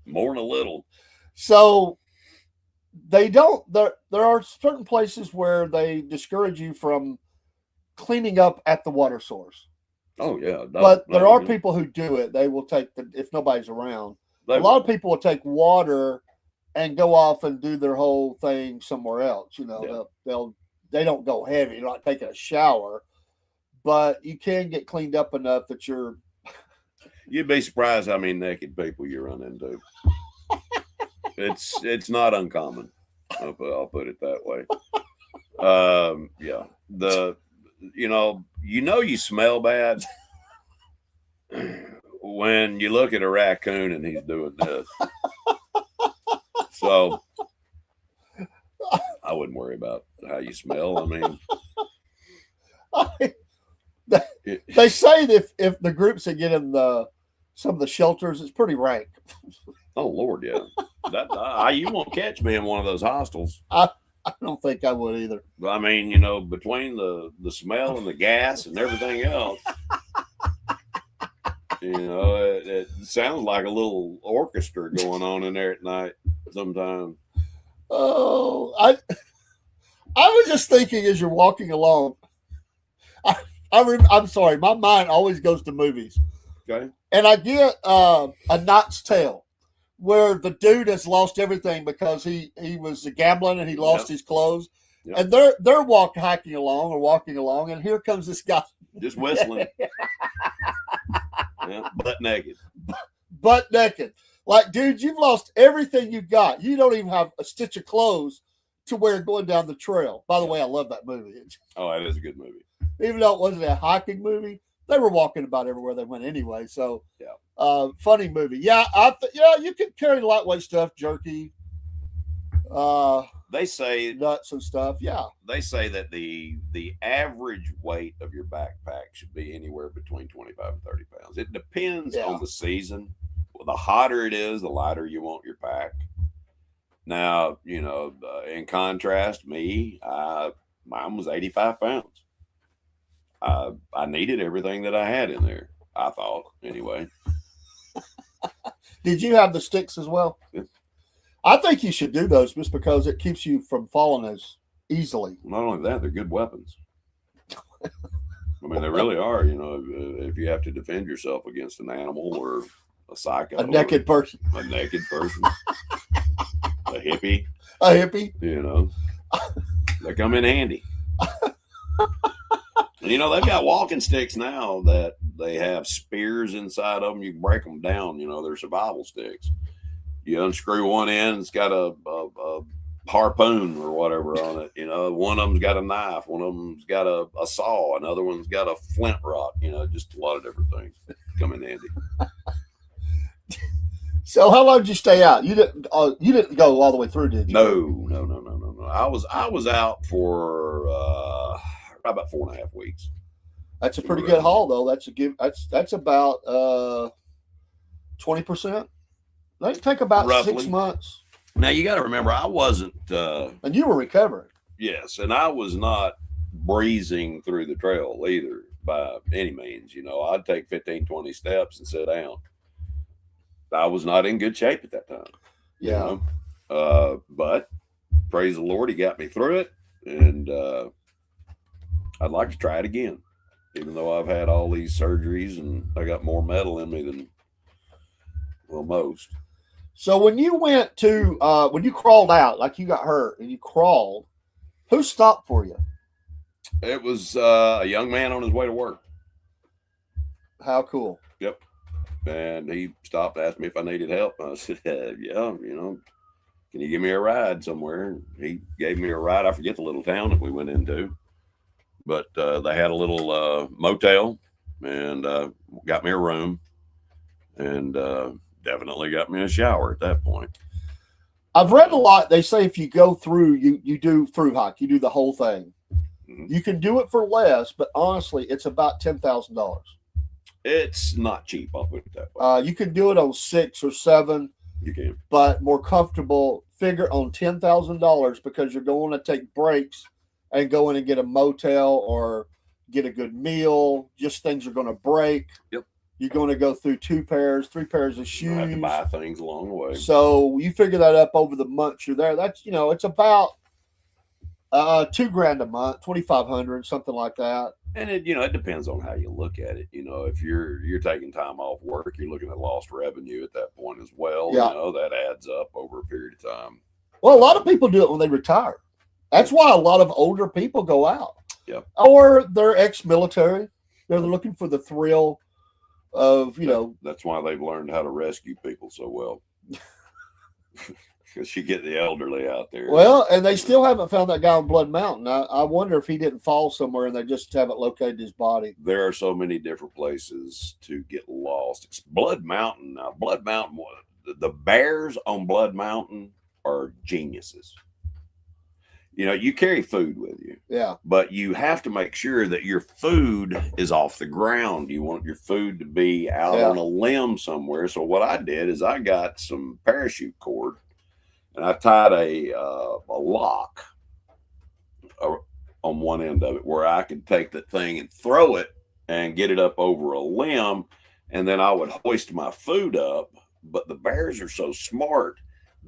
more than a little. So they don't. There are certain places where they discourage you from cleaning up at the water source. Oh yeah, but there are people who do it. They will take if nobody's around. A lot of people will take water and go off and do their whole thing somewhere else. They don't go heavy. You're not taking a shower, but you can get cleaned up enough that you'd be surprised how many naked people you run into. It's not uncommon. I'll put it that way. You smell bad when you look at a raccoon and he's doing this. So I wouldn't worry about how you smell. I mean, they say that if the groups that get in some of the shelters, it's pretty rank. Oh Lord, yeah. You won't catch me in one of those hostels. I don't think I would either. I mean, between the smell and the gas and everything else, it sounds like a little orchestra going on in there at night sometimes. Oh, I was just thinking as you're walking along. I'm sorry, my mind always goes to movies. Okay. And I get A Knight's Tale, where the dude has lost everything because he was gambling and he lost his clothes. Yep. And they're walking along, and here comes this guy. Just whistling. Butt naked. Butt naked. Like, dude, you've lost everything you've got. You don't even have a stitch of clothes to wear going down the trail. By the way, I love that movie. Oh, that is a good movie. Even though it wasn't a hiking movie, they were walking about everywhere they went anyway. So, funny movie. Yeah, you can carry lightweight stuff, jerky. They say nuts and stuff. Yeah, they say that the average weight of your backpack should be anywhere between 25 and 30 pounds. It depends on the season. Well, the hotter it is, the lighter you want your pack. Now, in contrast, mine was 85 pounds. I needed everything that I had in there. I thought, anyway. Did you have the sticks as well? Yeah. I think you should do those just because it keeps you from falling as easily. Not only that, they're good weapons. I mean, they really are. You know, if you have to defend yourself against an animal or a psycho, A naked person. a hippie, A hippie. you know, they come in handy. And, you know, they've got walking sticks now that they have spears inside of them. You can break them down. You know, they're survival sticks. You unscrew one end, it's got a harpoon or whatever on it. You know, one of them's got a knife, one of them's got a saw, another one's got a flint rock. You know, just a lot of different things come in handy. So how long did you stay out? You didn't go all the way through, did you? No. I was out for about 4.5 weeks. That's a pretty good haul, though. That's about 20%. That'd take about Roughly. 6 months. Now you got to remember, I wasn't. And you were recovering. Yes, and I was not breezing through the trail either by any means. You know, I'd take 15, 20 steps and sit down. I was not in good shape at that time. Yeah. You know? But praise the Lord, he got me through it. And I'd like to try it again, even though I've had all these surgeries and I got more metal in me than, well, most. So when you went to, when you crawled out, like you got hurt and you crawled, who stopped for you? It was a young man on his way to work. How cool. Yep. And he stopped, asked me if I needed help. I said, yeah, you know, can you give me a ride somewhere? He gave me a ride. I forget the little town that we went into, but they had a little motel and got me a room and definitely got me a shower at that point. I've read a lot. They say if you go through, you do through hike, you do the whole thing. Mm-hmm. You can do it for less, but honestly, it's about $10,000. It's not cheap, I'll put it that way. You can do it on 6 or 7, You can. but more comfortable. Figure on $10,000 because you're going to take breaks and go in and get a motel or get a good meal. Just things are going to break. Yep. You're going to go through 2 pairs, 3 pairs of shoes. You have to buy things along the way. So you figure that up over the months you're there. That's, you know, it's about $2,000 a month, $2,500, something like that. And it, you know, it depends on how you look at it. You know, if you're taking time off work, you're looking at lost revenue at that point as well. Yeah. You know, that adds up over a period of time. Well, a lot of people do it when they retire. That's why a lot of older people go out. Yeah. Or they're ex-military. They're looking for the thrill of, you know. That's why they've learned how to rescue people so well. Because you get the elderly out there. Well, and they still haven't found that guy on Blood Mountain. I wonder if he didn't fall somewhere and they just haven't located his body. There are so many different places to get lost. It's Blood Mountain. Now, Blood Mountain, the bears on Blood Mountain are geniuses. You know, you carry food with you. Yeah. But you have to make sure that your food is off the ground. You want your food to be out on a limb somewhere. So what I did is I got some parachute cord and I tied a lock on one end of it where I could take that thing and throw it and get it up over a limb. And then I would hoist my food up. But the bears are so smart.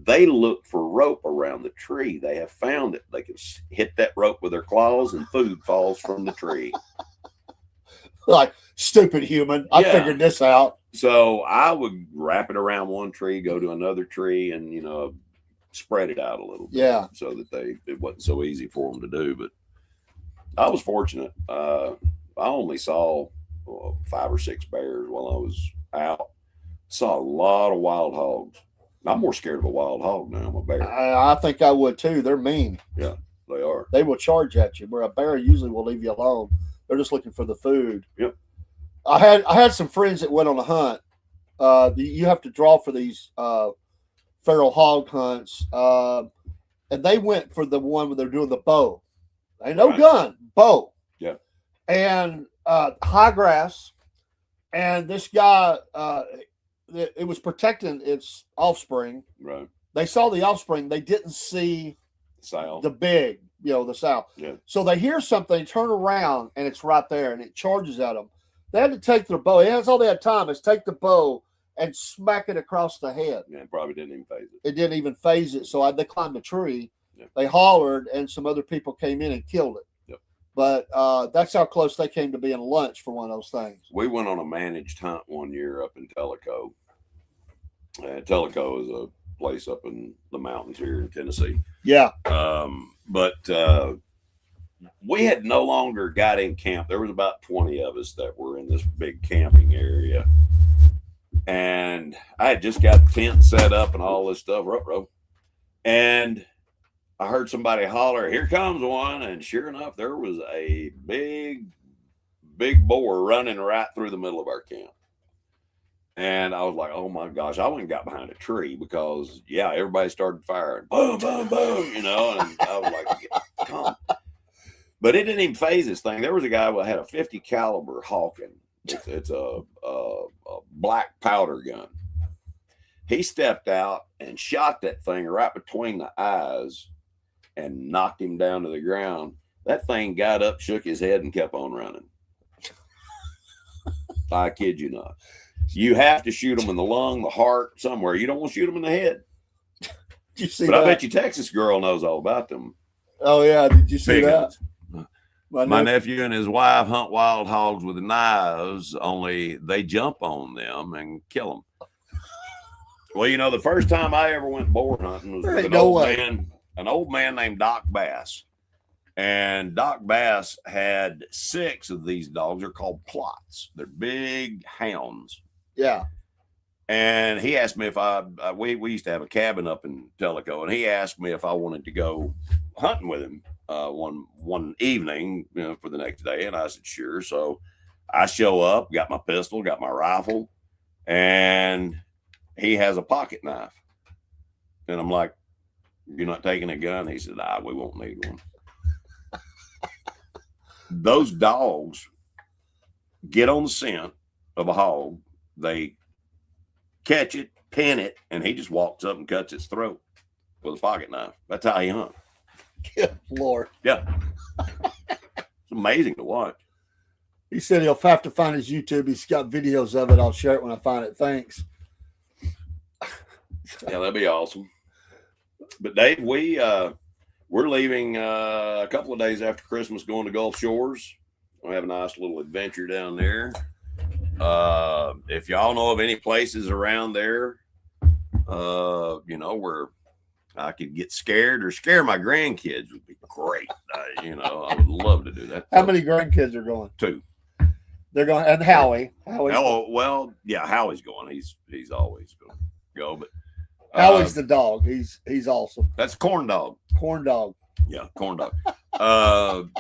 They look for rope around the tree. They have found it. They can hit that rope with their claws and food falls from the tree. Like, stupid human. I figured this out. So I would wrap it around one tree, go to another tree, and, you know, spread it out a little bit. Yeah. So that it wasn't so easy for them to do. But I was fortunate. I only saw 5 or 6 bears while I was out. Saw a lot of wild hogs. I'm more scared of a wild hog now. I'm a bear. I think I would too. They're mean. Yeah, they are. They will charge at you, where a bear usually will leave you alone. They're just looking for the food. Yep. I had some friends that went on a hunt. You have to draw for these feral hog hunts, and they went for the one where they're doing the bow. Ain't no gun, bow. Yeah. And high grass, and this guy. It was protecting its offspring. Right. They saw the offspring. They didn't see Sow. the big, the sow. Yeah. So they hear something, turn around, and it's right there, and it charges at them. They had to take their bow. That's all they had time is take the bow and smack it across the head. Yeah, it probably didn't even phase it. It didn't even phase it. So they climbed the tree. Yeah. They hollered, and some other people came in and killed it. Yep. But that's how close they came to being lunch for one of those things. We went on a managed hunt one year up in Tellico. Tellico is a place up in the mountains here in Tennessee. Yeah. But we had no longer got in camp. There was about 20 of us that were in this big camping area. And I had just got the tent set up and all this stuff. And I heard somebody holler, "Here comes one." And sure enough, there was a big boar running right through the middle of our camp. And I was like, oh my gosh, I went and got behind a tree because, yeah, everybody started firing. Boom, boom, boom, and I was like, come. But it didn't even phase this thing. There was a guy who had a 50 caliber Hawken. It's a black powder gun. He stepped out and shot that thing right between the eyes and knocked him down to the ground. That thing got up, shook his head, and kept on running. I kid you not. You have to shoot them in the lung, the heart, somewhere. You don't want to shoot them in the head. Did you see but that? I bet you Texas girl knows all about them. Oh, yeah. Did you see Big that? guns. My nephew and his wife hunt wild hogs with knives, only they jump on them and kill them. Well, the first time I ever went boar hunting was with an old man named Doc Bass. And Doc Bass had 6 of these dogs. They're called plots. They're big hounds. Yeah. And he asked me if we used to have a cabin up in Tellico, and he asked me if I wanted to go hunting with him one evening, for the next day. And I said, sure. So I show up, got my pistol, got my rifle, and he has a pocket knife. And I'm like, you're not taking a gun? He said, we won't need one. Those dogs get on the scent of a hog. They catch it, pin it, and he just walks up and cuts its throat with a pocket knife. That's how he hunts. Good Lord. Yeah. It's amazing to watch. He said he'll have to find his YouTube. He's got videos of it. I'll share it when I find it. Thanks. Yeah, that'd be awesome. But Dave, we're leaving a couple of days after Christmas, going to Gulf Shores. We have a nice little adventure down there. If y'all know of any places around there, where I could get scared or scare my grandkids, would be great. I would love to do that. How many grandkids are going? 2. They're going, and Howie. Oh, well, yeah, Howie's going. He's always going to go, but Howie's the dog. He's awesome. That's corn dog. Corn dog. Yeah, corn dog.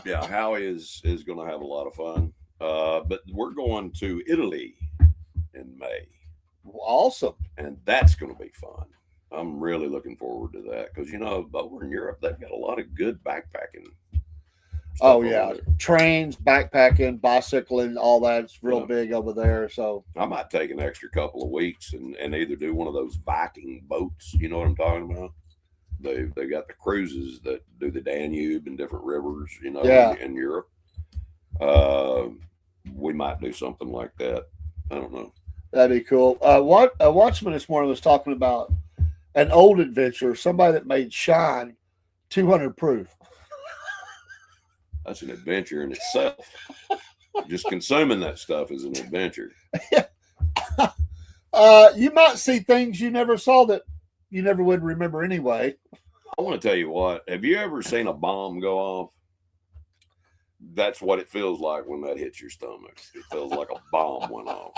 Yeah, Howie is going to have a lot of fun. But we're going to Italy in May. Awesome. And that's going to be fun. I'm really looking forward to that because, over in Europe, they've got a lot of good backpacking. Oh, yeah. Trains, backpacking, bicycling, all that's real big over there. So I might take an extra couple of weeks and either do one of those Viking boats. You know what I'm talking about? They got the cruises that do the Danube and different rivers, in Europe. We might do something like that. I don't know. That'd be cool. What a watchman this morning was talking about an old adventure, somebody that made Shine 200 proof. That's an adventure in itself. Just consuming that stuff is an adventure. You might see things you never saw that you never would remember anyway. I want to tell you what. Have you ever seen a bomb go off? That's what it feels like when that hits your stomach. It feels like a bomb went off.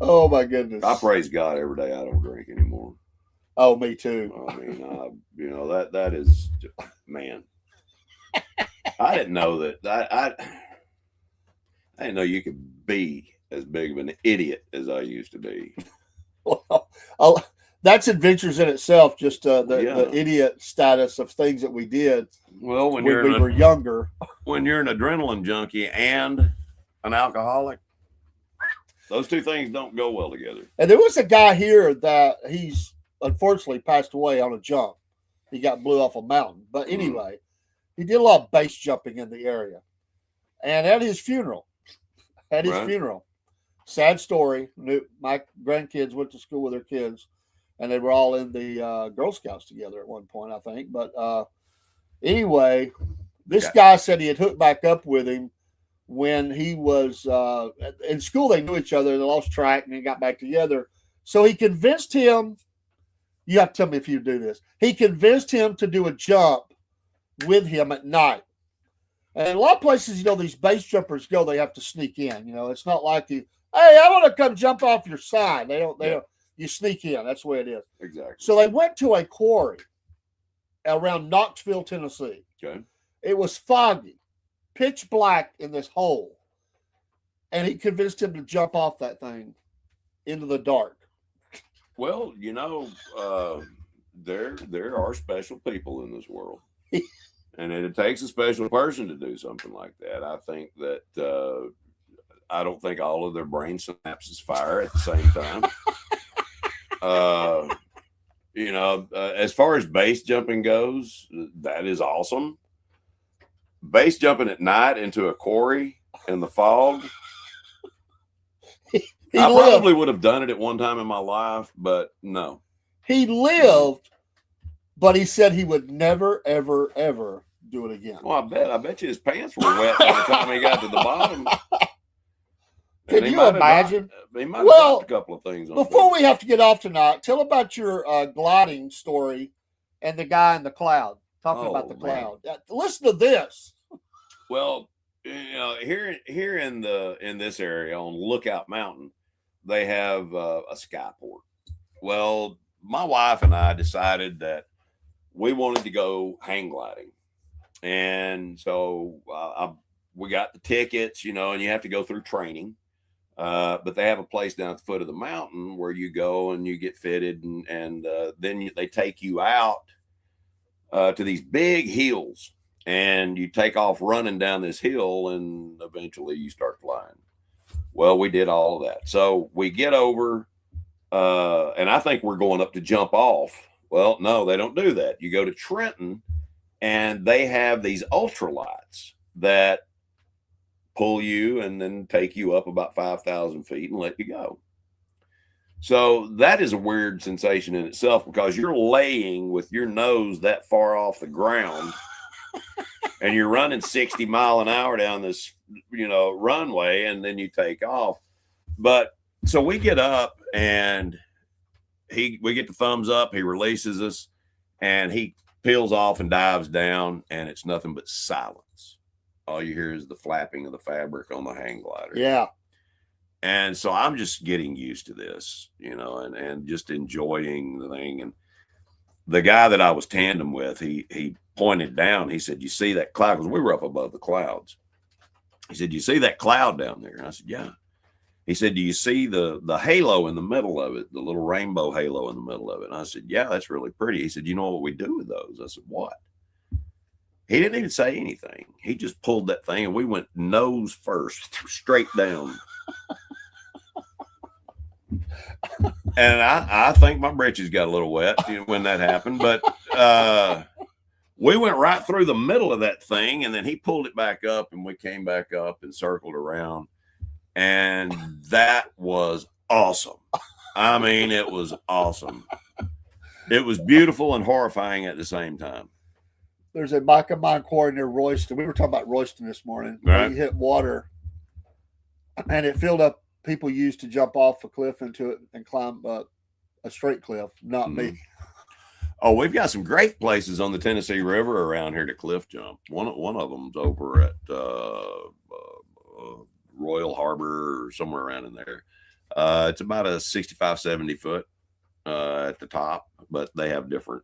Oh, my goodness. I praise God every day I don't drink anymore. Oh, me too. I mean, that is, man. I didn't know that. I didn't know you could be as big of an idiot as I used to be. Well, that's adventures in itself. Just the idiot status of things that we did. Well, when we were younger, when you're an adrenaline junkie and an alcoholic, those two things don't go well together. And there was a guy here that he's unfortunately passed away on a jump. He got blew off a mountain. But anyway, he did a lot of base jumping in the area. And at his funeral, Sad story. My grandkids went to school with their kids, and they were all in the Girl Scouts together at one point, I think. But anyway, this Okay. guy said he had hooked back up with him when he was in school. They knew each other. They lost track and they got back together. So he convinced him. You have to tell me if you do this. He convinced him to do a jump with him at night. And a lot of places, these base jumpers go, they have to sneak in. It's not like you, hey, I want to come jump off your side. They don't, you sneak in. That's the way it is. Exactly. So they went to a quarry around Knoxville, Tennessee. Okay. It was foggy, pitch black in this hole. And he convinced him to jump off that thing into the dark. Well, there are special people in this world. And it takes a special person to do something like that. I think that I don't think all of their brain synapses fire at the same time. As far as base jumping goes, that is awesome. Base jumping at night into a quarry in the fog. I probably would have done it at one time in my life, but no. He lived, but he said he would never, ever, ever do it again. Well, I bet you his pants were wet by the time he got to the bottom. Can you imagine? He might have dropped a couple of things. Before we have to get off tonight, tell about your gliding story and the guy in the cloud. Talking about the cloud. Listen to this. Well, here in this area on Lookout Mountain, they have a skyport. Well, my wife and I decided that we wanted to go hang gliding. And so we got the tickets, and you have to go through training. But they have a place down at the foot of the mountain where you go and you get fitted, and then they take you out to these big hills, and you take off running down this hill, and eventually you start flying. Well, we did all of that. So we get over, and I think we're going up to jump off. Well, no, they don't do that. You go to Trenton, and they have these ultralights that pull you and then take you up about 5,000 feet and let you go. So that is a weird sensation in itself, because you're laying with your nose that far off the ground and you're running 60 mile an hour down this, runway, and then you take off. But so we get up and we get the thumbs up, he releases us, and he peels off and dives down, and it's nothing but silence. All you hear is the flapping of the fabric on the hang glider. Yeah. And so I'm just getting used to this, and just enjoying the thing. And the guy that I was tandem with, he pointed down. He said, "You see that cloud?" Because we were up above the clouds. He said, "You see that cloud down there?" And I said, "Yeah." He said, "Do you see the halo in the middle of it, the little rainbow halo in the middle of it?" And I said, "Yeah, that's really pretty." He said, "You know what we do with those?" I said, "What?" He didn't even say anything. He just pulled that thing, and we went nose first, straight down. And I think my britches got a little wet when that happened, but we went right through the middle of that thing, and then he pulled it back up, and we came back up and circled around, and that was awesome. I mean, it was awesome. It was beautiful and horrifying at the same time. There's a bike of mine quarry near Royston. We were talking about Royston this morning. Right. We hit water, and it filled up. People used to jump off a cliff into it and climb a straight cliff. Not me. Oh, we've got some great places on the Tennessee River around here to cliff jump. One of them's over at Royal Harbor or somewhere around in there. It's about a 65, 70 foot at the top, but they have different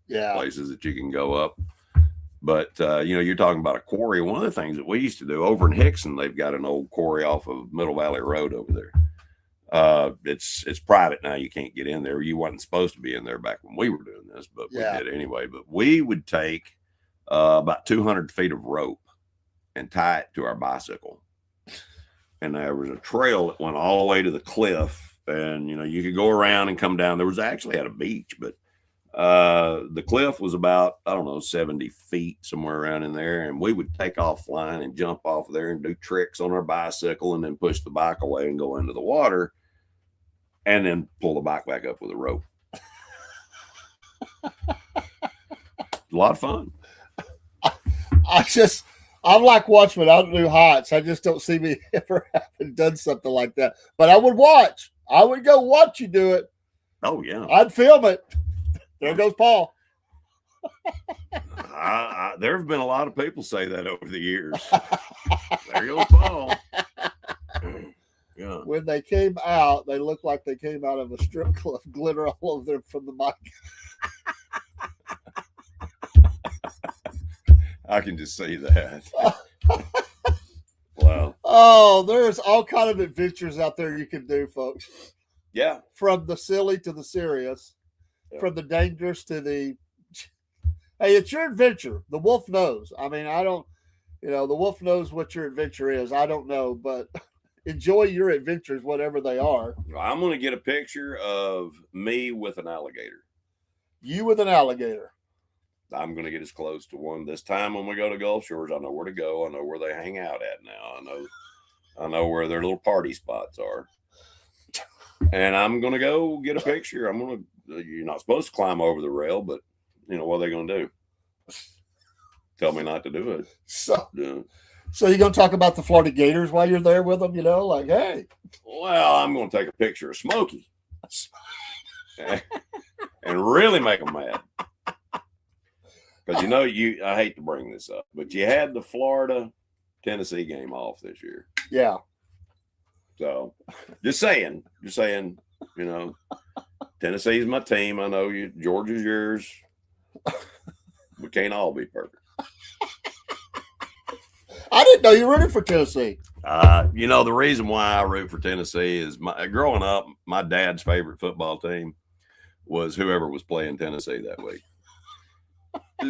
places that you can go up. But, you're talking about a quarry. One of the things that we used to do over in Hickson, they've got an old quarry off of Middle Valley Road over there. It's private now. You can't get in there. You wasn't supposed to be in there back when we were doing this, but we did anyway. But we would take about 200 feet of rope and tie it to our bicycle. And there was a trail that went all the way to the cliff. And, you could go around and come down. There was actually at a beach, but The cliff was about, I don't know, 70 feet, somewhere around in there. And we would take off flying and jump off there and do tricks on our bicycle and then push the bike away and go into the water and then pull the bike back up with a rope. A lot of fun. I'm like Watchmen. I don't do heights. I just don't see me ever having done something like that. But I would watch. I would go watch you do it. Oh, yeah. I'd film it. There goes Paul. There have been a lot of people say that over the years. There goes Paul. Yeah. When they came out, they looked like they came out of a strip club, glitter all over them from the mic. I can just see that. Wow. Oh, there's all kind of adventures out there you can do, folks. Yeah. From the silly to the serious, from the dangerous to the. Hey, it's your adventure. The wolf knows. I mean, I don't. The wolf knows what your adventure is. I don't know, but enjoy your adventures, whatever they are. I'm going to get a picture of me with an alligator. You with an alligator. I'm going to get as close to one this time when we go to Gulf Shores. I know where to go. I know where they hang out at now. I know where their little party spots are. And I'm going to go get a picture. You're not supposed to climb over the rail, but what are they going to do? Tell me not to do it. So you're going to talk about the Florida Gators while you're there with them, like, hey. Well, I'm going to take a picture of Smokey and really make them mad. Because I hate to bring this up, but you had the Florida-Tennessee game off this year. Yeah. So, just saying, Tennessee's my team. I know Georgia's yours. We can't all be perfect. I didn't know you rooted for Tennessee. The reason why I root for Tennessee is growing up, my dad's favorite football team was whoever was playing Tennessee that week.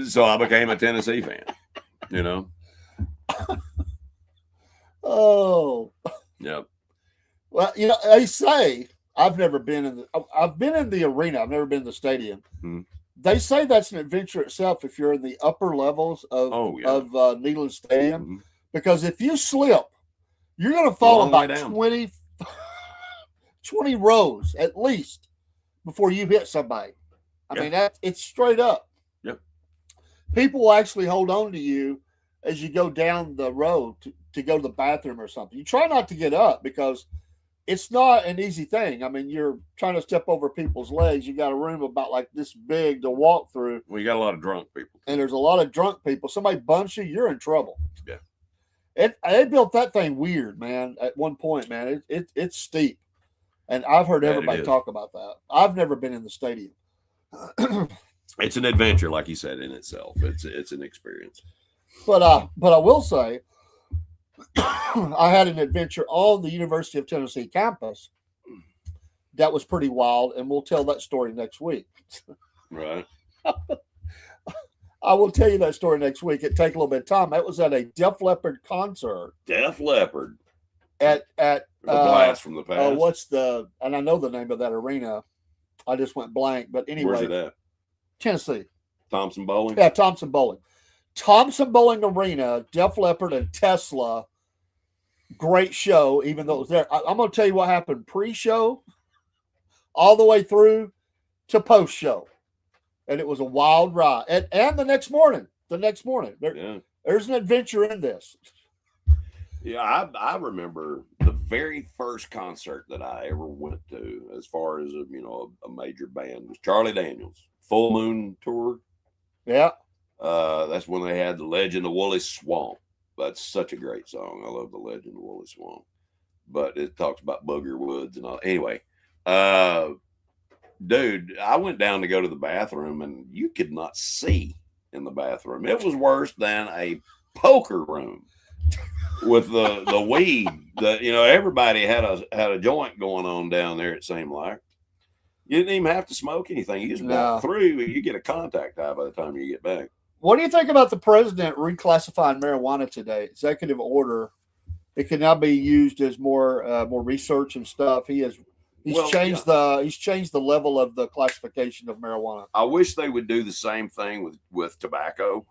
So I became a Tennessee fan, Oh. Yep. Well, they say I've been in the arena. I've never been in the stadium. Hmm. They say that's an adventure itself if you're in the upper levels of Neyland Stadium, Mm-hmm. because if you slip, you're going to fall about 20 rows at least before you hit somebody. I mean, it's straight up. Yep. People will actually hold on to you as you go down the road to go to the bathroom or something. You try not to get up because it's not an easy thing. I mean, you're trying to step over people's legs. You got a room about like this big to walk through. Well, you got a lot of drunk people. And there's a lot of drunk people. Somebody bumps you, you're in trouble. Yeah. They built that thing weird, man, at one point, man. It's steep. And I've heard everybody talk about that. I've never been in the stadium. It's an adventure, like you said, in itself. It's an experience. But I will say, I had an adventure on the University of Tennessee campus that was pretty wild, and we'll tell that story next week. Right. I will tell you that story next week. It'd take a little bit of time. That was at a Def Leppard concert. Def Leppard. At the Blast from the Past. And I know the name of that arena. I just went blank. But anyway. Where's it at? Tennessee. Thompson Bowling? Yeah, Thompson Bowling. Thompson Bowling Arena, Def Leppard and Tesla. Great show, even though it was there. I'm going to tell you what happened pre-show all the way through to post-show. And it was a wild ride. And the next morning. There's an adventure in this. Yeah, I remember the very first concert that I ever went to as far as a major band was Charlie Daniels. Full Moon Tour. Yeah. That's when they had The Legend of Woolly Swamp. That's such a great song. I love The Legend of Woolly Swamp. But it talks about Booger Woods and all. Anyway, dude, I went down to go to the bathroom and you could not see in the bathroom. It was worse than a poker room with the weed. Everybody had a joint going on down there, it seemed like. You didn't even have to smoke anything. You just walk through and you get a contact high by the time you get back. What do you think about the president reclassifying marijuana today? Executive order. It can now be used as more research and stuff. He has He's Well, changed the level of the classification of marijuana. I wish they would do the same thing with tobacco.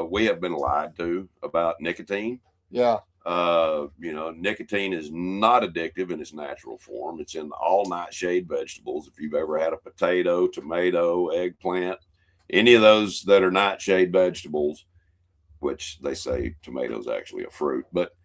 We have been lied to about nicotine. Yeah. Nicotine is not addictive in its natural form. It's in all nightshade vegetables. If you've ever had a potato, tomato, eggplant, any of those that are nightshade vegetables, which they say tomatoes actually a fruit, but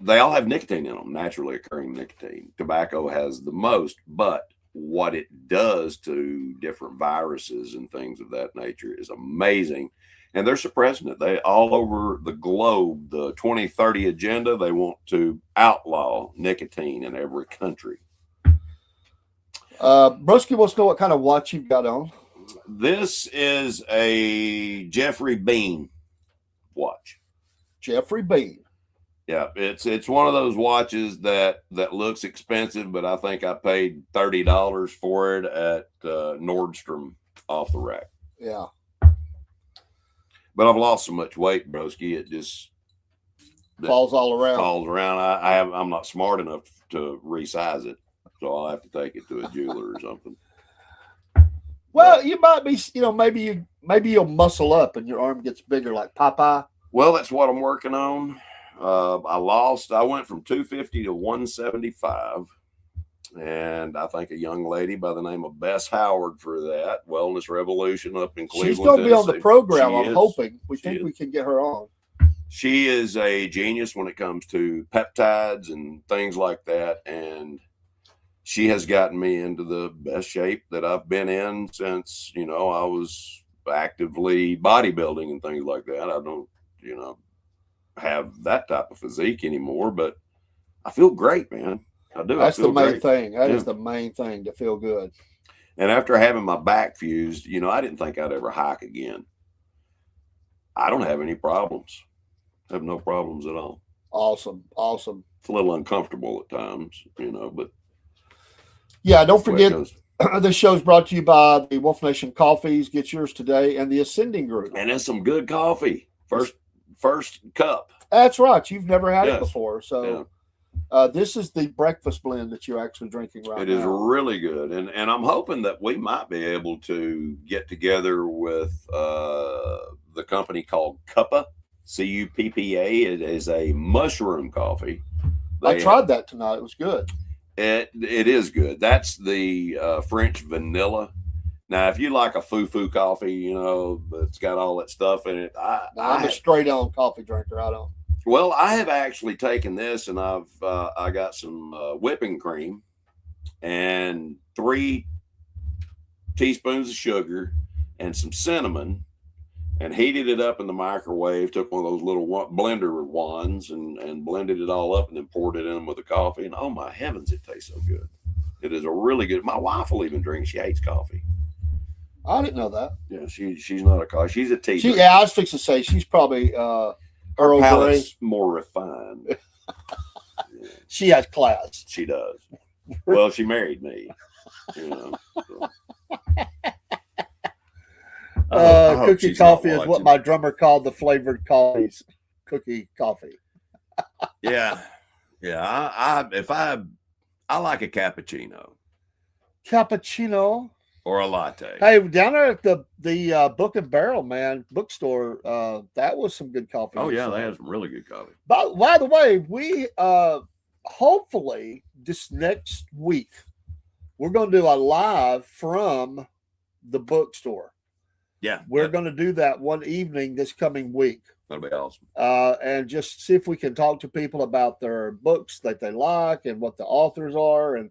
they all have nicotine in them, naturally occurring nicotine. Tobacco has the most, but what it does to different viruses and things of that nature is amazing. And they're suppressing it. They all over the globe, the 2030 agenda, they want to outlaw nicotine in every country. Broski wants to know what kind of watch you've got on. This is a Jeffrey Bean watch. Jeffrey Bean. Yeah, it's one of those watches that looks expensive, but I think I paid $30 for it at Nordstrom off the rack. Yeah. But I've lost so much weight, broski. It just falls all around. Falls around. I'm not smart enough to resize it, so I'll have to take it to a jeweler or something. Well, you might be, maybe you'll muscle up and your arm gets bigger like Popeye. Well, that's what I'm working on. I went from 250 to 175. And I think a young lady by the name of Bess Howard for that Wellness Revolution up in Cleveland. She's going to be on the program. I'm hoping. We think we can get her on. She is a genius when it comes to peptides and things like that. And she has gotten me into the best shape that I've been in since, I was actively bodybuilding and things like that. I don't, have that type of physique anymore, but I feel great, man. I do. That's the main great. thing. That is the main thing, to feel good. And after having my back fused, I didn't think I'd ever hike again. I don't have any problems. I have no problems at all. Awesome. It's a little uncomfortable at times, but yeah, don't forget this show's brought to you by the Wolf Nation Coffees. Get yours today, and the Ascending Group. And it's some good coffee. First cup. That's right. You've never had it before, so. Yeah. This is the breakfast blend that you're actually drinking right now. It is really good. And I'm hoping that we might be able to get together with the company called Cuppa, C-U-P-P-A. It is a mushroom coffee. I tried that tonight. It was good. It is good. That's the French vanilla. Now, if you like a foo-foo coffee, it's got all that stuff in it. I'm a straight-on coffee drinker. I don't. Well, I have actually taken this and I got some whipping cream and 3 teaspoons of sugar and some cinnamon and heated it up in the microwave, took one of those little blender wands and blended it all up and then poured it in with the coffee. And oh my heavens, it tastes so good. It is a really good, my wife will even drink. She hates coffee. I didn't know that. Yeah, she's not a coffee. She's a tea drinker. I was fixing to say she's probably her palate's more refined. Yeah. She has class. She does. Well, she married me. So. Cookie coffee is what my drummer called the flavored coffees. Cookie coffee. Yeah. I like a cappuccino. Cappuccino. Or a latte. Hey, down there at the Book and Barrel, man, bookstore, that was some good coffee. Oh, yeah, they have some really good coffee. By the way, we hopefully this next week, we're going to do a live from the bookstore. Yeah. We're going to do that one evening this coming week. That'll be awesome. And just see if we can talk to people about their books that they like and what the authors are. And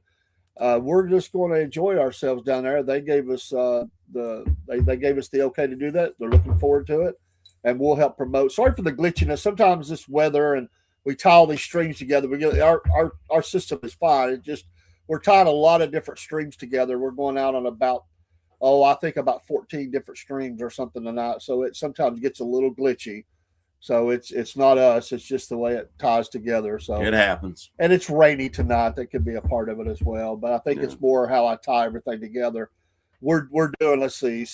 we're just going to enjoy ourselves down there. They gave us they gave us the okay to do that. They're looking forward to it, and we'll help promote. Sorry for the glitchiness. Sometimes this weather and we tie all these streams together. We get our system is fine. It just we're tying a lot of different streams together. We're going out on about 14 different streams or something tonight. So it sometimes gets a little glitchy. So it's not us. It's just the way it ties together. So it happens. And it's rainy tonight. That could be a part of it as well. But I think it's more how I tie everything together. We're doing, let's see,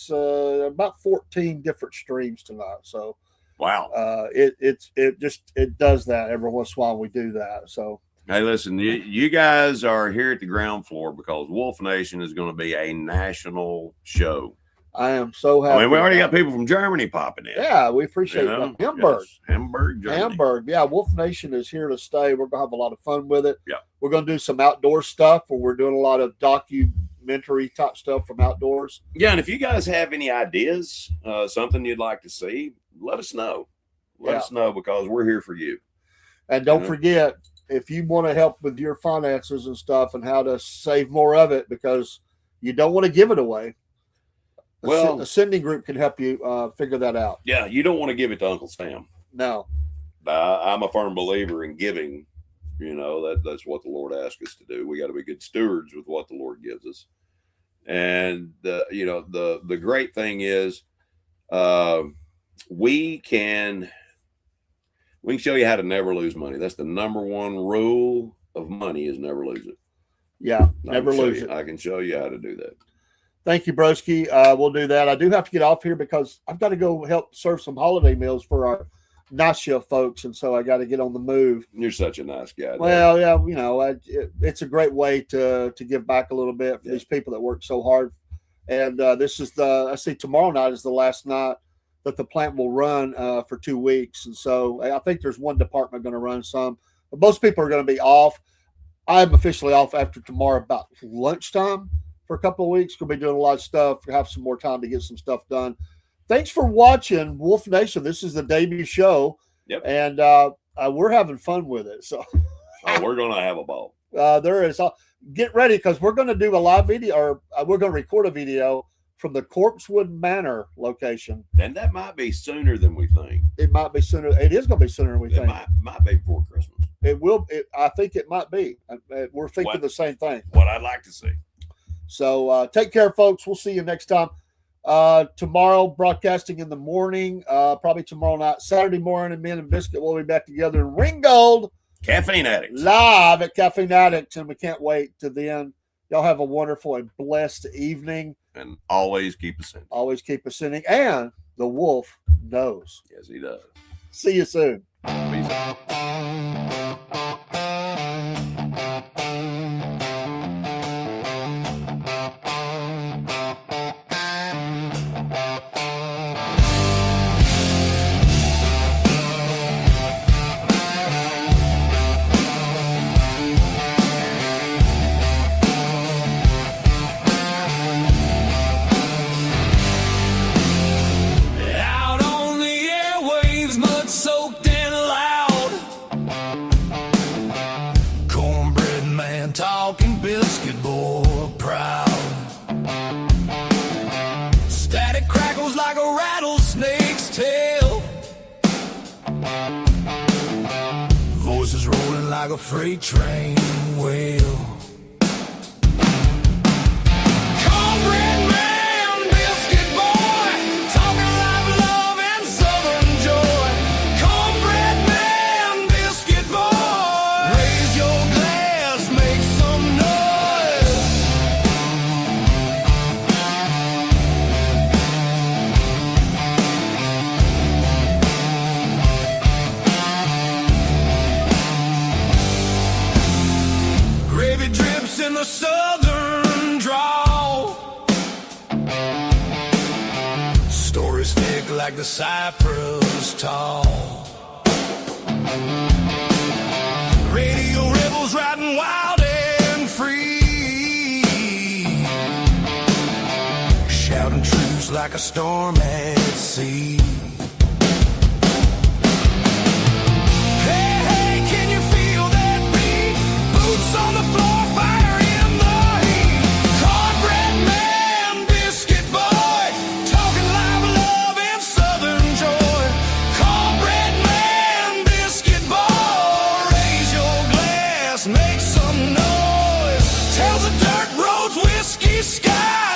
about 14 different streams tonight. So wow. It does that every once in a while. We do that. So Hey, listen, you guys are here at the ground floor because Wolf Nation is going to be a national show. I am so happy. I mean, we already got people from Germany popping in. Yeah, we appreciate that. Hamburg. Yes, Hamburg, Germany. Hamburg. Yeah, Wolf Nation is here to stay. We're going to have a lot of fun with it. Yeah. We're going to do some outdoor stuff where we're doing a lot of documentary type stuff from outdoors. Yeah, and if you guys have any ideas, something you'd like to see, let us know. Let us know because we're here for you. And don't forget, if you want to help with your finances and stuff and how to save more of it because you don't want to give it away, a sending group can help you figure that out. Yeah, you don't want to give it to Uncle Sam. No. I'm a firm believer in giving. You know, that's what the Lord asks us to do. We got to be good stewards with what the Lord gives us. And, the great thing is we can show you how to never lose money. That's the number one rule of money is never lose it. Yeah, never lose it. I can show you how to do that. Thank you, Broski. We'll do that. I do have to get off here because I've got to go help serve some holiday meals for our night shift folks, and so I got to get on the move. You're such a nice guy. Well, yeah, it's a great way to give back a little bit for these people that work so hard. And this is I see tomorrow night is the last night that the plant will run for 2 weeks, and so I think there's one department going to run some. But most people are going to be off. I'm officially off after tomorrow about lunchtime. For a couple of weeks, going to be doing a lot of stuff. Have some more time to get some stuff done. Thanks for watching Wolf Nation. This is the debut show, and we're having fun with it. So we're going to have a ball. There is. Get ready because we're going to do a live video, or we're going to record a video from the Corpsewood Manor location. And that might be sooner than we think. It might be sooner. It is going to be sooner than we think. Might be before Christmas. It will. I think it might be. We're thinking the same thing. What I'd like to see. So take care, folks. We'll see you next time. Tomorrow, broadcasting in the morning, probably tomorrow night, Saturday morning, and me and Biscuit will be back together in Ringgold. Caffeine Addicts. Live at Caffeine Addicts, and we can't wait to then. Y'all have a wonderful and blessed evening. And always keep ascending. Always keep ascending. And the wolf knows. Yes, he does. See you soon. Peace out. Out on the airwaves, mud soaked and loud. Cornbread man talking, biscuit boy proud. Static crackles like a rattlesnake's tail. Voices rolling like a freight train wheel. Cornbread man, biscuit boy, talking live love and southern joy. Cornbread man, biscuit boy, raise your glass, make some noise. Gravy drips in the southern drawl. Stories thick like the cypress tall. Radio rebels riding wild and free, shouting truths like a storm at sea. Hey, hey, can you feel that beat? Boots on the floor, fire in the heat. Cornbread man, biscuit boy, talking live love and southern joy. Cornbread man, biscuit boy, raise your glass, make some noise. Tells the dirt roads, whiskey sky.